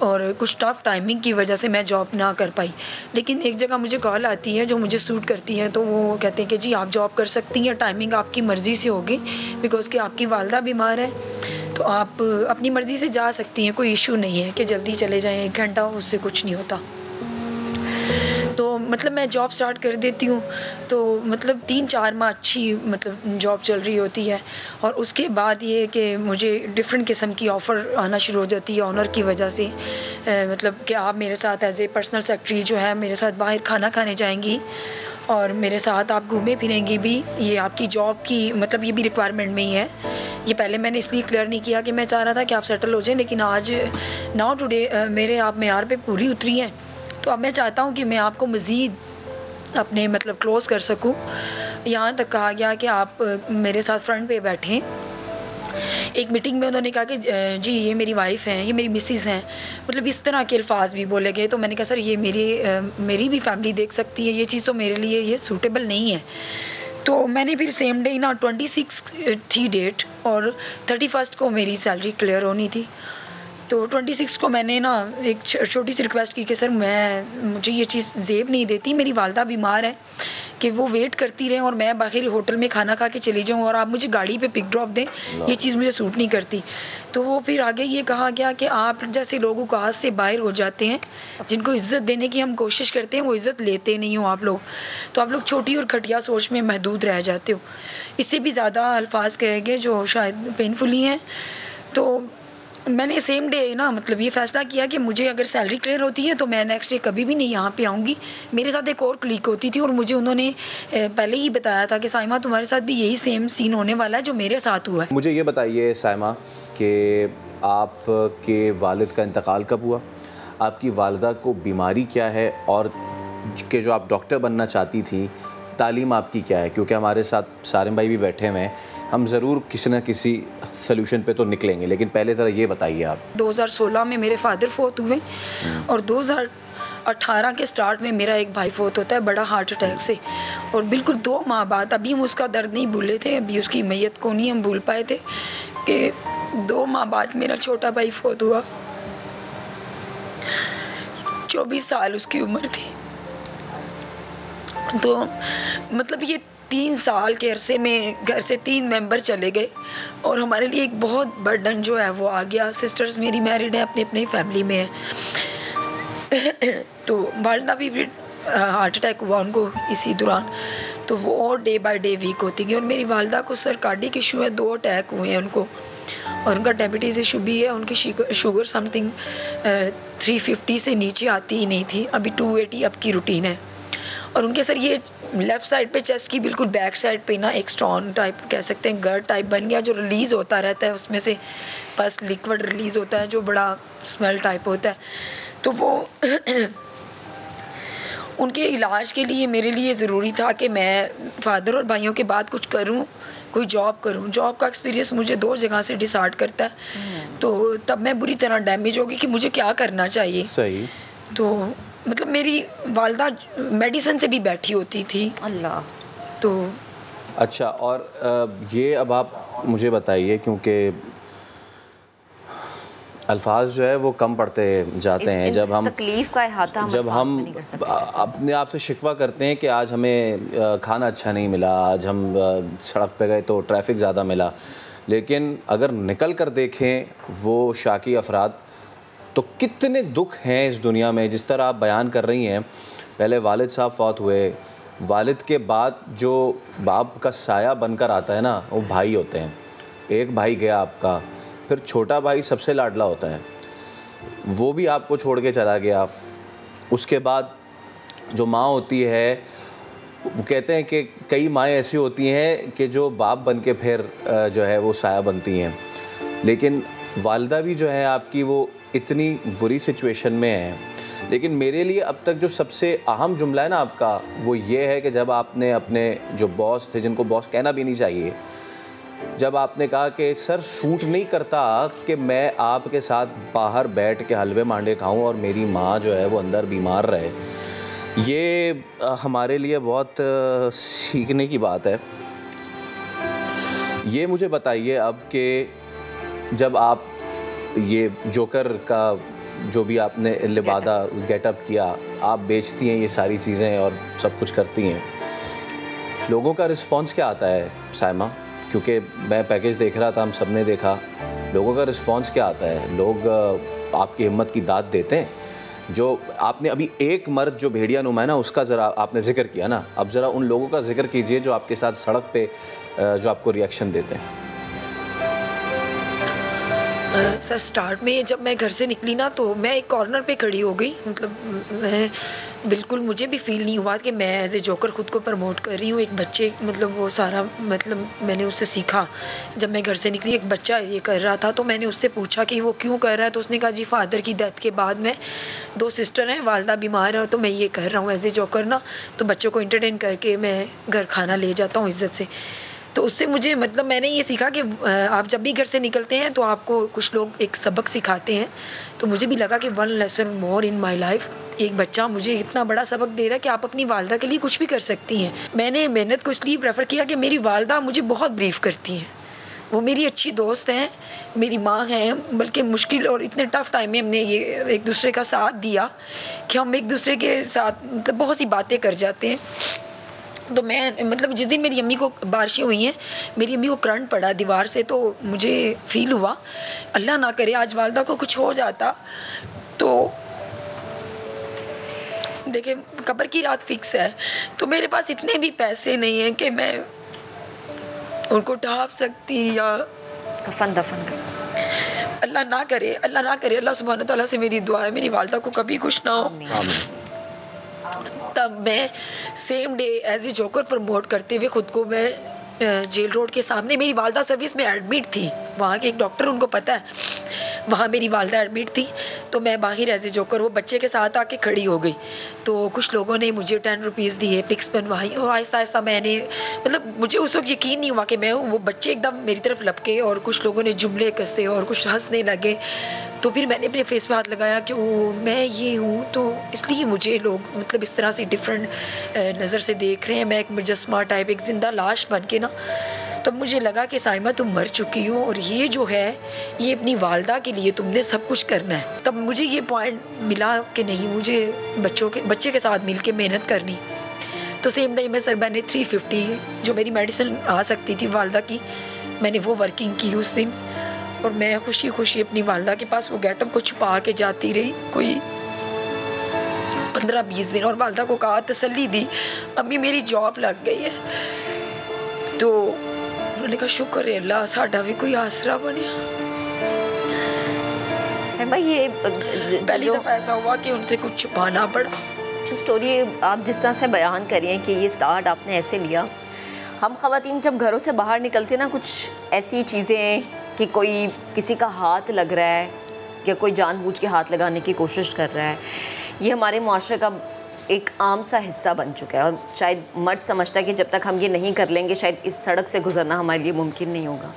और कुछ टफ टाइमिंग की वजह से मैं जॉब ना कर पाई। लेकिन एक जगह मुझे कॉल आती है जो मुझे सूट करती है, तो वो कहते हैं कि जी आप जॉब कर सकती हैं, टाइमिंग आपकी मर्ज़ी से होगी, बिकॉज़ कि आपकी वालदा बीमार है तो आप अपनी मर्ज़ी से जा सकती हैं, कोई इशू नहीं है कि जल्दी चले जाएँ, 1 घंटा उससे कुछ नहीं होता। तो मतलब मैं जॉब स्टार्ट कर देती हूँ तो मतलब 3-4 माह अच्छी मतलब जॉब चल रही होती है और उसके बाद ये कि मुझे डिफरेंट किस्म की ऑफ़र आना शुरू हो जाती है ऑनर की वजह से। मतलब कि आप मेरे साथ एज ए पर्सनल सेक्रेटरी जो है मेरे साथ बाहर खाना खाने जाएंगी और मेरे साथ आप घूमे फिरेंगी भी, ये आपकी जॉब की मतलब ये भी रिक्वायरमेंट में ही है। ये पहले मैंने इसलिए क्लियर नहीं किया कि मैं चाह रहा था कि आप सेटल हो जाएं, लेकिन आज नाउ टुडे मेरे आप मेयार पे पूरी उतरी हैं। तो अब मैं चाहता हूँ कि मैं आपको मज़ीद अपने मतलब क्लोज़ कर सकूँ। यहाँ तक कहा गया कि आप मेरे साथ फ्रंट पे बैठें। एक मीटिंग में उन्होंने कहा कि जी ये मेरी वाइफ़ हैं, ये मेरी मिसेज़ हैं, मतलब इस तरह के अल्फाज भी बोले गए। तो मैंने कहा सर ये मेरी भी फैमिली देख सकती है, ये चीज़ तो मेरे लिए ये सूटेबल नहीं है। तो मैंने फिर सेम डे ना 26 थी डेट और 31 को मेरी सैलरी क्लियर होनी थी। तो 26 को मैंने ना एक छोटी सी रिक्वेस्ट की कि सर मुझे ये चीज़ ज़ेब नहीं देती, मेरी वालदा बीमार है, कि वो वेट करती रहे और मैं बाहर होटल में खाना खा के चली जाऊँ और आप मुझे गाड़ी पे पिक ड्रॉप दें, ये चीज़ मुझे सूट नहीं करती। तो वो फिर आगे ये कहा गया कि आप जैसे लोगों को हाथ से बाहर हो जाते हैं, जिनको इज़्ज़त देने की हम कोशिश करते हैं वो इज़्ज़त लेते नहीं हो आप लोग, तो आप लोग छोटी और घटिया सोच में महदूद रह जाते हो। इससे भी ज़्यादा अल्फाज कहे गए जो शायद पेनफुली हैं। तो मैंने सेम डे ना मतलब ये फ़ैसला किया कि मुझे अगर सैलरी क्लियर होती है तो मैं नेक्स्ट डे कभी भी नहीं यहाँ पे आऊँगी। मेरे साथ एक और क्लिक होती थी और मुझे उन्होंने पहले ही बताया था कि साइमा तुम्हारे साथ भी यही सेम सीन होने वाला है जो मेरे साथ हुआ है। मुझे ये बताइए साइमा कि आपके वालिद का इंतकाल कब हुआ, आपकी वालिदा को बीमारी क्या है, और कि जो आप डॉक्टर बनना चाहती थी तालीम आपकी क्या है? क्योंकि हमारे साथ सारिम भाई भी बैठे हुए हैं, हम ज़रूर किसी न किसी सलूशन पे तो निकलेंगे, लेकिन पहले ज़रा ये बताइए आप। 2016 में मेरे फादर फोत हुए और 2018 के स्टार्ट में मेरा एक भाई फोत होता है बड़ा हार्ट अटैक से, और बिल्कुल 2 माह बाद, अभी हम उसका दर्द नहीं भूले थे, अभी उसकी मैयत को नहीं हम भूल पाए थे कि 2 माह बाद मेरा छोटा भाई फोत हुआ। 24 साल उसकी उम्र थी। तो मतलब ये 3 साल के अरसे में घर से 3 मेंबर चले गए और हमारे लिए एक बहुत बर्डन जो है वो आ गया। सिस्टर्स मेरी मैरिड है, अपनी अपनी फैमिली में है। तो वालिदा भी हार्ट अटैक हुआ उनको इसी दौरान, तो वो और डे बाय डे वीक होती गई। और मेरी वालिदा को सर कार्डियक इशू है, 2 अटैक हुए हैं उनको, और उनका डायबिटीज़ इशू भी है। उनकी शुगर समथिंग 350 से नीचे आती ही नहीं थी, अभी 280 अब की रूटीन है। और उनके सर ये लेफ़्ट साइड पे चेस्ट की बिल्कुल बैक साइड पे ना एक स्टोन टाइप कह सकते हैं, गर्ड टाइप बन गया जो रिलीज़ होता रहता है, उसमें से बस लिक्विड रिलीज़ होता है जो बड़ा स्मेल टाइप होता है। तो वो उनके इलाज के लिए मेरे लिए ज़रूरी था कि मैं फादर और भाइयों के बाद कुछ करूं, कोई जॉब करूं। जॉब का एक्सपीरियंस मुझे 2 जगह से डिसाइड करता है, तो तब मैं बुरी तरह डैमेज होगी कि मुझे क्या करना चाहिए। सही। तो मतलब मेरी वालिदा मेडिसिन से भी बैठी होती थी। अल्लाह। तो अच्छा, और ये अब आप मुझे बताइए, क्योंकि अल्फाज जो है वो कम पड़ते जाते हैं जब हम तकलीफ का अहाता जब हम अपने आप से शिकवा करते हैं कि आज हमें खाना अच्छा नहीं मिला, आज हम सड़क पे गए तो ट्रैफिक ज़्यादा मिला। लेकिन अगर निकल कर देखें वो शाकी अफराद, तो कितने दुख हैं इस दुनिया में। जिस तरह आप बयान कर रही हैं, पहले वालिद साहब फौत हुए, वालिद के बाद जो बाप का साया बनकर आता है ना, वो भाई होते हैं। एक भाई गया आपका, फिर छोटा भाई सबसे लाडला होता है, वो भी आपको छोड़ के चला गया। उसके बाद जो माँ होती है, वो कहते हैं कि कई माएँ ऐसी होती हैं कि जो बाप बन के फिर जो है वो साया बनती हैं, लेकिन वालिदा भी जो है आपकी वो इतनी बुरी सिचुएशन में है। लेकिन मेरे लिए अब तक जो सबसे अहम जुमला है ना आपका, वो ये है कि जब आपने अपने जो बॉस थे, जिनको बॉस कहना भी नहीं चाहिए, जब आपने कहा कि सर सूट नहीं करता कि मैं आपके साथ बाहर बैठ के हलवे मांडे खाऊं और मेरी माँ जो है वो अंदर बीमार रहे, ये हमारे लिए बहुत सीखने की बात है। ये मुझे बताइए अब कि जब आप ये जोकर का जो भी आपने लिबादा गेटअप किया, आप बेचती हैं ये सारी चीज़ें और सब कुछ करती हैं, लोगों का रिस्पांस क्या आता है साइमा? क्योंकि मैं पैकेज देख रहा था, हम सब ने देखा, लोगों का रिस्पांस क्या आता है? लोग आपकी हिम्मत की दाद देते हैं? जो आपने अभी एक मर्द जो भेड़िया नुमा है ना, उसका ज़रा आपने जिक्र किया ना, अब ज़रा उन लोगों का जिक्र कीजिए जो आपके साथ सड़क पे जो आपको रिएक्शन देते हैं। सर स्टार्ट में जब मैं घर से निकली ना, तो मैं एक कॉर्नर पे खड़ी हो गई। मतलब मैं बिल्कुल, मुझे भी फील नहीं हुआ कि मैं एज ए जोकर ख़ुद को प्रमोट कर रही हूँ। एक बच्चे मतलब वो सारा मतलब मैंने उससे सीखा। जब मैं घर से निकली, एक बच्चा ये कर रहा था, तो मैंने उससे पूछा कि वो क्यों कर रहा है, तो उसने कहा जी फादर की डेथ के बाद में 2 सिस्टर हैं, वालिदा बीमार है, तो मैं ये कर रहा हूँ एज ए जोकर ना, तो बच्चों को इंटरटेन करके मैं घर खाना ले जाता हूँ इज़्ज़त से। तो उससे मुझे मतलब मैंने ये सीखा कि आप जब भी घर से निकलते हैं तो आपको कुछ लोग एक सबक सिखाते हैं। तो मुझे भी लगा कि 1 lesson more in my life, एक बच्चा मुझे इतना बड़ा सबक दे रहा है कि आप अपनी वालिदा के लिए कुछ भी कर सकती हैं। मैंने मेहनत को इसलिए प्रेफर किया कि मेरी वालिदा मुझे बहुत ब्रीफ करती हैं, वो मेरी अच्छी दोस्त हैं, मेरी माँ हैं, बल्कि मुश्किल और इतने टफ़ टाइम में हमने ये एक दूसरे का साथ दिया कि हम एक दूसरे के साथ मतलब बहुत सी बातें कर जाते हैं। तो मैं मतलब जिस दिन मेरी अम्मी को बारिशें हुई हैं, मेरी अम्मी को करंट पड़ा दीवार से, तो मुझे फ़ील हुआ अल्लाह ना करे आज वालदा को कुछ हो जाता तो देखिए कब्र की रात फिक्स है। तो मेरे पास इतने भी पैसे नहीं हैं कि मैं उनको ढाप सकती या कफन दफन कर सकती। अल्लाह ना करे, अल्लाह ना करे। अल्लाह सुब्हान तआला से मेरी दुआ है मेरी वालदा को कभी कुछ ना हो। तब मैं same day as a joker promote करते हुए ख़ुद को मैं जेल रोड के सामने, मेरी वालदा सर्विस में एडमिट थी, वहाँ के एक डॉक्टर उनको पता है, वहाँ मेरी वालदा एडमिट थी। तो मैं बाहर एज ए जोकर वो बच्चे के साथ आके खड़ी हो गई। तो कुछ लोगों ने मुझे 10 रुपीज़ दिए, पिक्स बनवाई और आहिस्ता आहिस्ता मैंने मतलब मुझे उस वक्त यकीन नहीं हुआ कि मैं वो बच्चे एकदम मेरी तरफ लपके और कुछ लोगों ने जुमले कसे और कुछ हंसने लगे। तो फिर मैंने अपने फेस पे हाथ लगाया कि वो मैं ये हूँ, तो इसलिए मुझे लोग मतलब इस तरह से डिफरेंट नज़र से देख रहे हैं। मैं एक मुजस्मा टाइप एक ज़िंदा लाश बन के ना, तब मुझे लगा कि साइमा तुम मर चुकी हो और ये जो है ये अपनी वालदा के लिए तुमने सब कुछ करना है। तब मुझे ये पॉइंट मिला कि नहीं, मुझे बच्चे के साथ मिल के मेहनत करनी। तो सेम डे में सर मैंने 350 जो मेरी मेडिसिन आ सकती थी वालदा की, मैंने वो वर्किंग की उस दिन। और मैं खुशी खुशी अपनी वालदा के पास वो गेटअप को छुपा के जाती रही कोई 15-20 दिन, और वालदा को कहा, तसल्ली दी, अम्मी मेरी जॉब लग गई है। तो उन्होंने कहा शुक्र है अल्लाह साडा भी कोई आसरा बने। साहिबा ये पहली दफ़ा ऐसा हुआ कि उनसे कुछ छुपाना पड़ा। जो स्टोरी आप जिस तरह से बयान कर रही हैं कि ये स्टार्ट आपने ऐसे लिया, हम ख़वातीन जब घरों से बाहर निकलते ना, कुछ ऐसी चीज़ें कि कोई किसी का हाथ लग रहा है या कोई जानबूझ के हाथ लगाने की कोशिश कर रहा है, ये हमारे मुआशरे का एक आम सा हिस्सा बन चुका है। और शायद मर्द समझता है कि जब तक हम ये नहीं कर लेंगे शायद इस सड़क से गुजरना हमारे लिए मुमकिन नहीं होगा।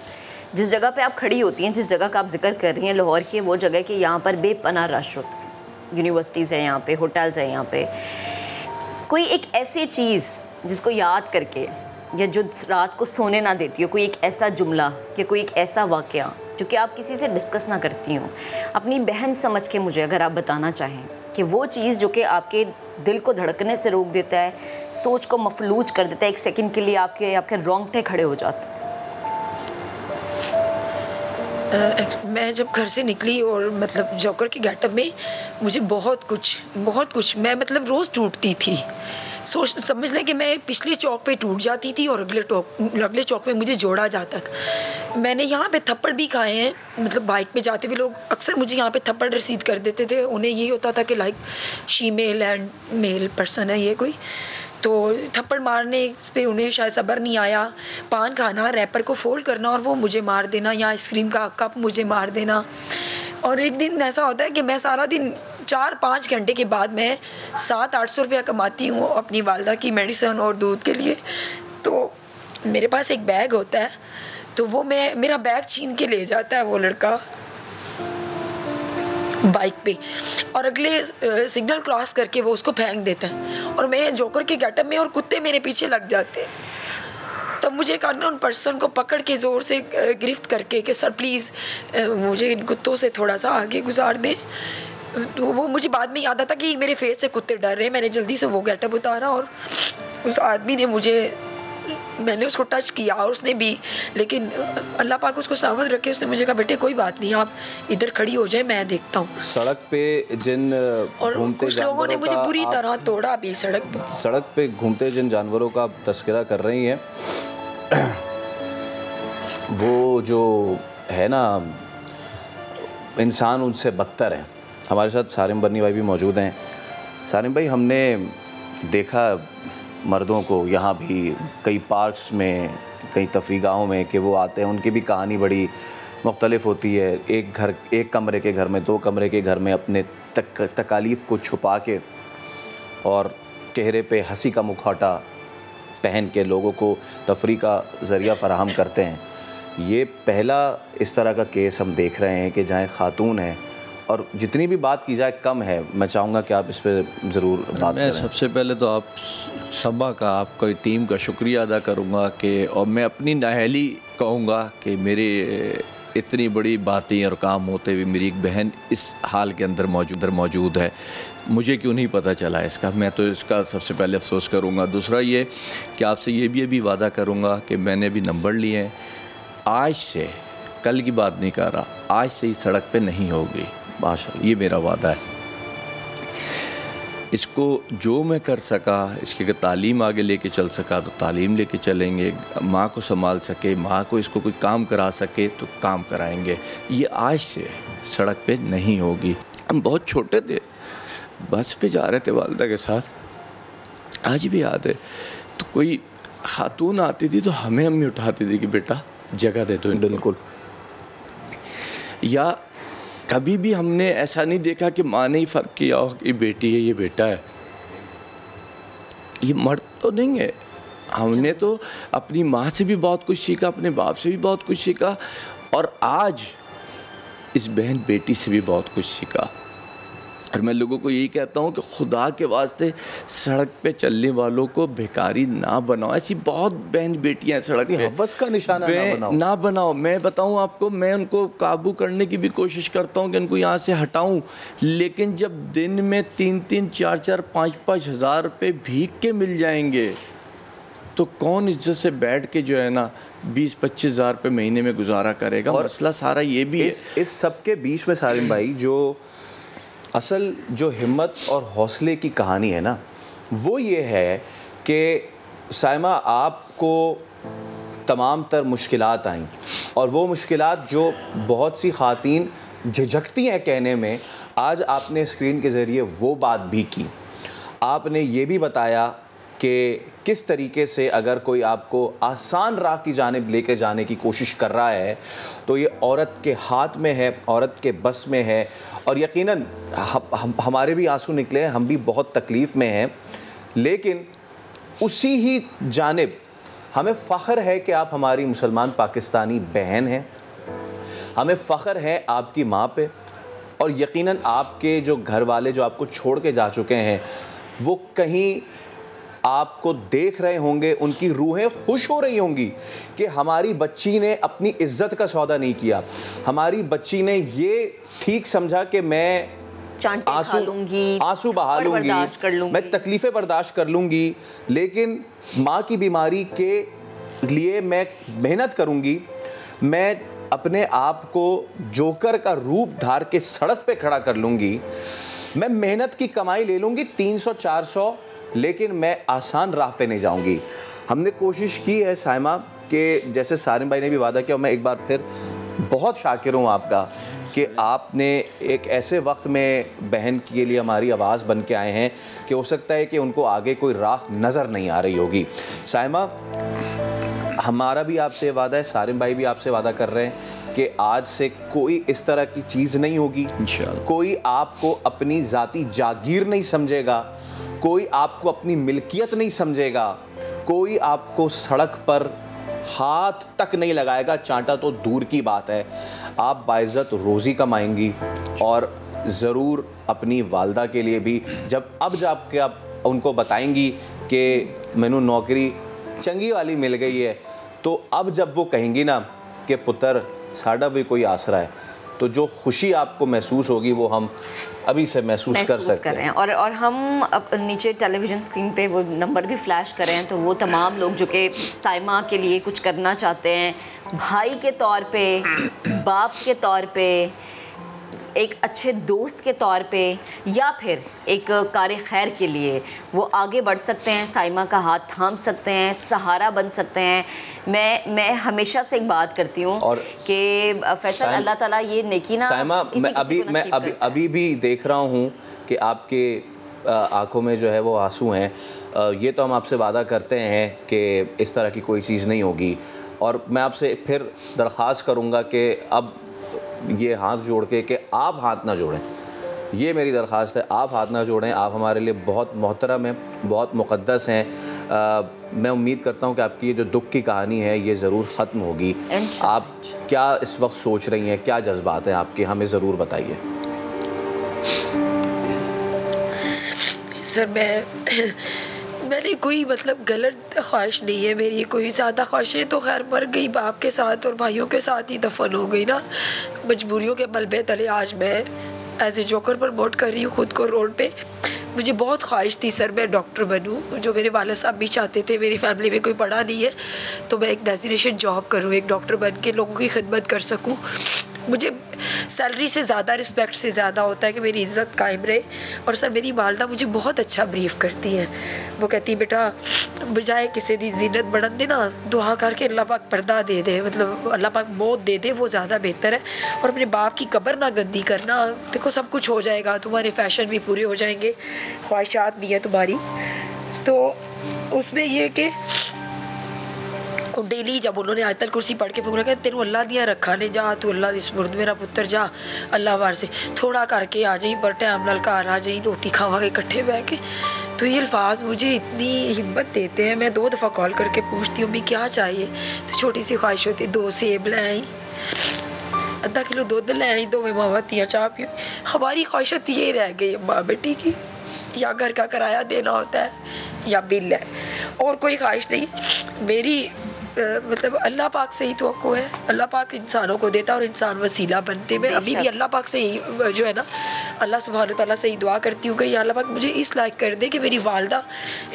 जिस जगह पे आप खड़ी होती हैं, जिस जगह का आप जिक्र कर रही हैं लाहौर की, वो जगह कि यहाँ पर बेपनाह रश होता है, यूनिवर्सिटीज़ हैं यहाँ पे, होटल्स हैं यहाँ पे। कोई एक ऐसी चीज़ जिसको याद करके या जो रात को सोने ना देती हो, कोई एक ऐसा जुमला या कोई एक ऐसा वाक़या जो कि आप किसी से डिस्कस ना करती हो, अपनी बहन समझ के मुझे अगर आप बताना चाहें कि वो चीज़ जो कि आपके दिल को धड़कने से रोक देता है, सोच को मफलूज कर देता है, एक सेकंड के लिए आपके रोंगटे खड़े हो जाते हैं। मैं जब घर से निकली और मतलब जोकर के गेटअप में मुझे बहुत कुछ मैं मतलब रोज़ टूटती थी। समझ लें कि मैं पिछले चौक पे टूट जाती थी और अगले चौक पे मुझे जोड़ा जाता था। मैंने यहाँ पे थप्पड़ भी खाए हैं, मतलब बाइक पे जाते हुए लोग अक्सर मुझे यहाँ पे थप्पड़ रसीद कर देते थे। उन्हें यही होता था कि like shemale and male person है ये कोई, तो थप्पड़ मारने पे उन्हें शायद सब्र नहीं आया। पान खाना, रैपर को फोल्ड करना और वो मुझे मार देना, या आइसक्रीम का कप मुझे मार देना। और एक दिन ऐसा होता है कि मैं सारा दिन 4-5 घंटे के बाद मैं 700-800 रुपया कमाती हूँ अपनी वालदा की मेडिसिन और दूध के लिए। तो मेरे पास एक बैग होता है, तो वो मेरा बैग छीन के ले जाता है वो लड़का बाइक पे, और अगले सिग्नल क्रॉस करके वो उसको फेंक देता है और मैं जोकर के गेटअप में और कुत्ते मेरे पीछे लग जाते हैं। तब मुझे एक अननोन पर्सन को पकड़ के ज़ोर से गिरफ्त करके कि सर प्लीज़ मुझे इन कुत्तों से थोड़ा सा आगे गुजार दें। तो वो मुझे बाद में याद आता कि मेरे फेस से कुत्ते डर रहे। मैंने जल्दी से वो गेटअप उतारा और उस आदमी ने मैंने उसको टच किया और उसने भी, लेकिन अल्लाह पाक उसको सलामत रखे। उसने मुझे कहा बेटे कोई बात नहीं, आप इधर खड़ी हो जाए, मैं देखता हूँ। सड़क पे जिन और कुछ लोगों ने मुझे बुरी तरह तोड़ा भी सड़क पे घूमते जिन जानवरों का तस्करा कर रही हैं, वो जो है ना इंसान उनसे बदतर है। हमारे साथ सारिम बन्नी भाई भी मौजूद हैं। सारिम भाई, हमने देखा मर्दों को यहाँ भी कई पार्क्स में, कई तफरीगाहों में कि वो आते हैं, उनकी भी कहानी बड़ी मुख्तलिफ होती है। एक कमरे के घर में, 2 कमरे के घर में अपने तकालीफ को छुपा के और चेहरे पे हंसी का मुखौटा पहन के लोगों को तफरी का ज़रिया फ़राहम करते हैं। ये पहला इस तरह का केस हम देख रहे हैं कि जहाँ खातून है, और जितनी भी बात की जाए कम है। मैं चाहूँगा कि आप इस पर ज़रूर बात करें। सबसे पहले तो आप सबा का, आपकी टीम का शुक्रिया अदा करूँगा कि, और मैं अपनी नाअहली कहूँगा कि मेरी इतनी बड़ी बातें और काम होते हुए मेरी एक बहन इस हाल के अंदर मौजूद है, मुझे क्यों नहीं पता चला इसका। मैं तो इसका सबसे पहले अफसोस करूँगा। दूसरा ये कि आपसे ये भी वादा करूँगा कि मैंने भी नंबर लिए हैं, आज से, कल की बात नहीं कर रहा, आज से ही सड़क पे नहीं होगी माशाअल्लाह, ये मेरा वादा है। इसको जो मैं कर सका, इसकी अगर तालीम आगे लेके चल सका तो तालीम लेके चलेंगे, माँ को संभाल सके, माँ को इसको कोई काम करा सके तो काम कराएंगे। ये आज से सड़क पे नहीं होगी। हम बहुत छोटे थे, बस पे जा रहे थे वालिदा के साथ, आज भी याद है, तो कोई खातून आती थी तो हमें अम्मी उठाती थी कि बेटा जगह दे दो। बिल्कुल। या कभी भी हमने ऐसा नहीं देखा कि माँ ने ही फ़र्क किया हो कि बेटी है, ये बेटा है, ये मर्द तो नहीं है। हमने तो अपनी माँ से भी बहुत कुछ सीखा, अपने बाप से भी बहुत कुछ सीखा, और आज इस बहन बेटी से भी बहुत कुछ सीखा। और मैं लोगों को यही कहता हूँ कि खुदा के वास्ते सड़क पे चलने वालों को भिखारी ना बनाओ। ऐसी बहुत बहन बेटियाँ हैं सड़क पे, हवस का निशाना ना बनाओ। मैं बताऊँ आपको, मैं उनको काबू करने की भी कोशिश करता हूँ कि उनको यहाँ से हटाऊँ, लेकिन जब दिन में 3-3, 4-4, 5-5 हज़ार रुपये भीख के मिल जाएंगे तो कौन इज्जत से बैठ के जो है ना 20-25 हज़ार रुपये महीने में गुजारा करेगा। और मसला सारा ये भी है इस सब के बीच में सारिम भाई, जो असल जो हिम्मत और हौसले की कहानी है ना, वो ये है कि साइमा आपको तमाम तर मुश्किलात आईं, और वो मुश्किलात जो बहुत सी ख़ातीन झिझकती हैं कहने में, आज आपने स्क्रीन के ज़रिए वो बात भी की। आपने ये भी बताया कि किस तरीके से अगर कोई आपको आसान राह की जानिब लेके जाने की कोशिश कर रहा है तो ये औरत के हाथ में है, औरत के बस में है। और यकीनन हमारे भी आंसू निकले हैं, हम भी बहुत तकलीफ़ में हैं, लेकिन उसी ही जानिब हमें फ़ख्र है कि आप हमारी मुसलमान पाकिस्तानी बहन हैं, हमें फ़ख्र है आपकी माँ पे, और यकीनन आपके जो घर वाले जो आपको छोड़ के जा चुके हैं वो कहीं आपको देख रहे होंगे, उनकी रूहें खुश हो रही होंगी कि हमारी बच्ची ने अपनी इज्जत का सौदा नहीं किया, हमारी बच्ची ने ये ठीक समझा कि मैं आंसू बहा लूँगी, मैं तकलीफ़ें बर्दाश्त कर लूँगी, लेकिन माँ की बीमारी के लिए मैं मेहनत करूँगी, मैं अपने आप को जोकर का रूप धार के सड़क पे खड़ा कर लूँगी, मैं मेहनत की कमाई ले लूँगी 300-400, लेकिन मैं आसान राह पे नहीं जाऊंगी। हमने कोशिश की है साइमा कि जैसे सारिम भाई ने भी वादा किया, मैं एक बार फिर बहुत शाकिर हूँ आपका कि आपने एक ऐसे वक्त में बहन के लिए हमारी आवाज़ बन के आए हैं कि हो सकता है कि उनको आगे कोई राह नज़र नहीं आ रही होगी। साइमा, हमारा भी आपसे वादा है, सारिम भाई भी आपसे वादा कर रहे हैं कि आज से कोई इस तरह की चीज़ नहीं होगी इंशाअल्लाह। कोई आपको अपनी ज़ाती जागीर नहीं समझेगा, कोई आपको अपनी मिल्कियत नहीं समझेगा, कोई आपको सड़क पर हाथ तक नहीं लगाएगा, चांटा तो दूर की बात है। आप बाइज़्ज़त रोज़ी कमाएंगी और ज़रूर अपनी वालदा के लिए भी जब आप उनको बताएंगी कि मैनू नौकरी चंगी वाली मिल गई है, तो अब जब वो कहेंगी ना कि पुत्र साड़ा भी कोई आसरा है, तो जो खुशी आपको महसूस होगी वो हम अभी से महसूस कर सकते हैं। और हम अब नीचे टेलीविज़न स्क्रीन पे वो नंबर भी फ्लैश कर रहे हैं, तो वो तमाम लोग जो कि साइमा के लिए कुछ करना चाहते हैं, भाई के तौर पे, बाप के तौर पे, एक अच्छे दोस्त के तौर पे, या फिर एक कार खैर के लिए वो आगे बढ़ सकते हैं, साइमा का हाथ थाम सकते हैं, सहारा बन सकते हैं। मैं हमेशा से एक बात करती हूँ कि फैसल, अल्लाह ताला ये नेकी ना साइमा, मैं अभी भी देख रहा हूँ कि आपके आंखों में जो है वो आंसू हैं। ये तो हम आपसे वादा करते हैं कि इस तरह की कोई चीज़ नहीं होगी, और मैं आपसे फिर दरख्वास्त करूँगा कि अब ये हाथ जोड़ के कि आप हाथ ना जोड़ें, ये मेरी दरख्वास्त है, आप हाथ ना जोड़ें। आप हमारे लिए बहुत मोहतरम हैं, बहुत मुक़द्दस हैं। मैं उम्मीद करता हूँ कि आपकी ये जो दुख की कहानी है ये ज़रूर ख़त्म होगी। आप क्या इस वक्त सोच रही हैं, क्या जज्बात हैं आपके, हमें ज़रूर बताइए। सर, मैंने कोई मतलब गलत ख्वाहिश नहीं है मेरी, कोई ज़्यादा ख्वाहिशें तो खैर मर गई, बाप के साथ और भाइयों के साथ ही दफन हो गई ना। मजबूरियों के बलबे तले आज मैं एज ए जोकर प्रमोट कर रही हूँ खुद को रोड पे। मुझे बहुत ख्वाहिश थी सर मैं डॉक्टर बनूँ, जो मेरे वाले साहब भी चाहते थे। मेरी फैमिली में कोई पढ़ा नहीं है तो मैं एक डेजिग्नेशन जॉब करूँ, एक डॉक्टर बन के लोगों की खिदमत कर सकूँ। मुझे सैलरी से ज़्यादा, रिस्पेक्ट से ज़्यादा होता है कि मेरी इज़्ज़त कायम रहे। और सर मेरी वालदा मुझे बहुत अच्छा ब्रीफ करती हैं। वो कहती है बेटा बजाय किसी की जीनत बढ़न दे ना, दुआ करके अल्लाह पाक पर्दा दे दे, मतलब अल्लाह पाक मौत दे दे, वो ज़्यादा बेहतर है। और अपने बाप की कब्र ना गंदी करना, देखो सब कुछ हो जाएगा, तुम्हारे फैशन भी पूरे हो जाएंगे, ख्वाहिशात भी है तुम्हारी। तो उसमें ये कि डेली जब उन्होंने आयतल कुर्सी पढ़ के बोला कि तेरू अल्लाह दिया रखा ने, जा तू अल्लाह दी सुपुर्द मेरा पुत्र, जा अल्लाह वार से थोड़ा करके आ जाई, पर टाइम नाल घर आ जाई, रोटी खावांगे इकट्ठे बैठ के। तो ये अल्फाज मुझे इतनी हिम्मत देते हैं। मैं 2 दफ़ा कॉल करके पूछती हूँ भी क्या चाहिए, तो छोटी सी ख्वाहिश होती है 2 सेब ले आई, आधा किलो दूध ले आई, 2 मावा तियाँ चाह पियो। हमारी ख्वाहिशत ये रह गई माँ बेटी की, या घर का किराया देना होता है या बिल है, और कोई ख्वाहिश नहीं मेरी। मतलब अल्लाह पाक से ही तवक्को है, अल्लाह पाक इंसानों को देता और इंसान वसीला बनते। मैं अभी भी अल्लाह पाक से ही जो है ना, अल्लाह सुब्हान तआला से ही दुआ करती हूँ कि या अल्लाह पाक मुझे इस लायक कर दे कि मेरी वालदा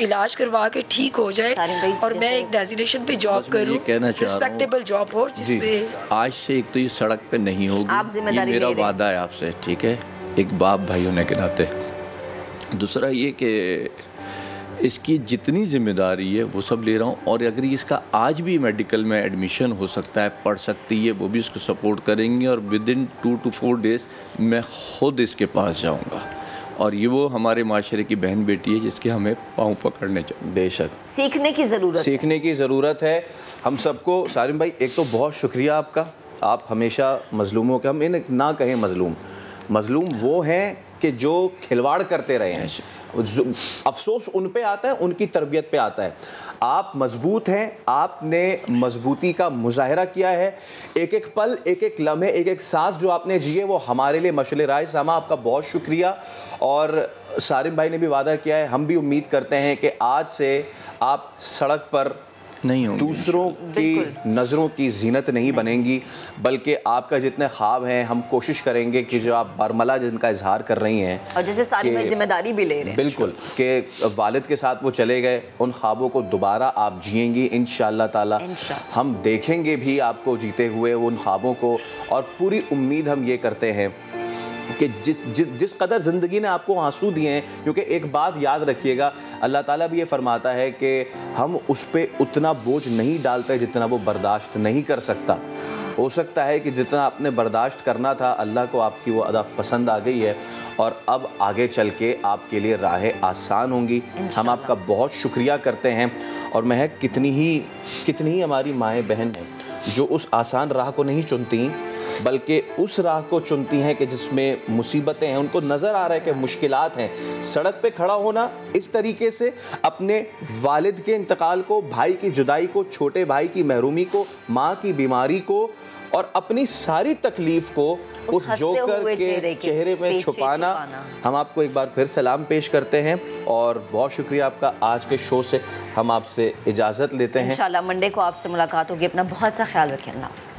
इलाज करवा के ठीक हो जाए और मैं एक डेजिग्नेशन पे जॉब करूँ, रिस्पेक्टेबल जॉब हो जिसमें आज से एक तो ये सड़क पे नहीं होगी, ये मेरा वादा है आपसे, ठीक है, एक बाप भाई होने के नाते। दूसरा ये कि इसकी जितनी जिम्मेदारी है वो सब ले रहा हूँ, और अगर इसका आज भी मेडिकल में एडमिशन हो सकता है, पढ़ सकती है, वो भी इसको सपोर्ट करेंगे, और विद इन 2 to 4 डेज़ मैं खुद इसके पास जाऊँगा। और ये वो हमारे माशरे की बहन बेटी है जिसके हमें पाँव पकड़ने चाहिए। बेशक सीखने की ज़रूरत है हम सबको। सारिम भाई एक तो बहुत शुक्रिया आपका, आप हमेशा मज़लूमों के, हम इन्हें ना कहें मज़लूम वो हैं कि जो खिलवाड़ करते रहे हैं, अफसोस उन पे आता है, उनकी तरबियत पे आता है। आप मजबूत हैं, आपने मजबूती का मुजाहरा किया है, एक एक पल, एक एक लम्हे, एक एक सांस जो आपने जिए वो हमारे लिए मशअल राह सामा। आपका बहुत शुक्रिया। और सारिम भाई ने भी वादा किया है, हम भी उम्मीद करते हैं कि आज से आप सड़क पर नहीं होंगे, दूसरों की नज़रों की जीनत नहीं बनेंगी, बल्कि आपका जितने ख्वाब हैं हम कोशिश करेंगे कि जो आप बरमला जिनका इजहार कर रही हैं, और जैसे सारी में जिम्मेदारी भी ले रहे हैं, बिल्कुल कि वालिद के साथ वो चले गए, उन ख्वाबों को दोबारा आप जिएंगी इंशाअल्लाह ताला। हम देखेंगे भी आपको जीते हुए उन ख्वाबों को, और पूरी उम्मीद हम ये करते हैं कि जिस कदर ज़िंदगी ने आपको आंसू दिए हैं, क्योंकि एक बात याद रखिएगा, अल्लाह ताला भी ये फरमाता है कि हम उस पर उतना बोझ नहीं डालते जितना वो बर्दाश्त नहीं कर सकता। हो सकता है कि जितना आपने बर्दाश्त करना था, अल्लाह को आपकी वो अदा पसंद आ गई है, और अब आगे चल के आपके लिए राहें आसान होंगी। हम आपका बहुत शुक्रिया करते हैं। और महक, कितनी ही हमारी माएँ बहन हैं जो उस आसान राह को नहीं चुनती, बल्कि उस राह को चुनती हैं कि जिसमें मुसीबतें हैं। उनको नज़र आ रहा है कि मुश्किलात हैं। सड़क पे खड़ा होना, इस तरीके से अपने वालिद के इंतकाल को, भाई की जुदाई को, छोटे भाई की महरूमी को, माँ की बीमारी को, और अपनी सारी तकलीफ को उस जोकर के चेहरे में छुपाना। हम आपको एक बार फिर सलाम पेश करते हैं और बहुत शुक्रिया आपका। आज के शो से हम आपसे इजाज़त लेते हैं। इंशाल्लाह मंडे को आपसे मुलाकात होगी। अपना बहुत सा ख्याल रखें। अल्लाह।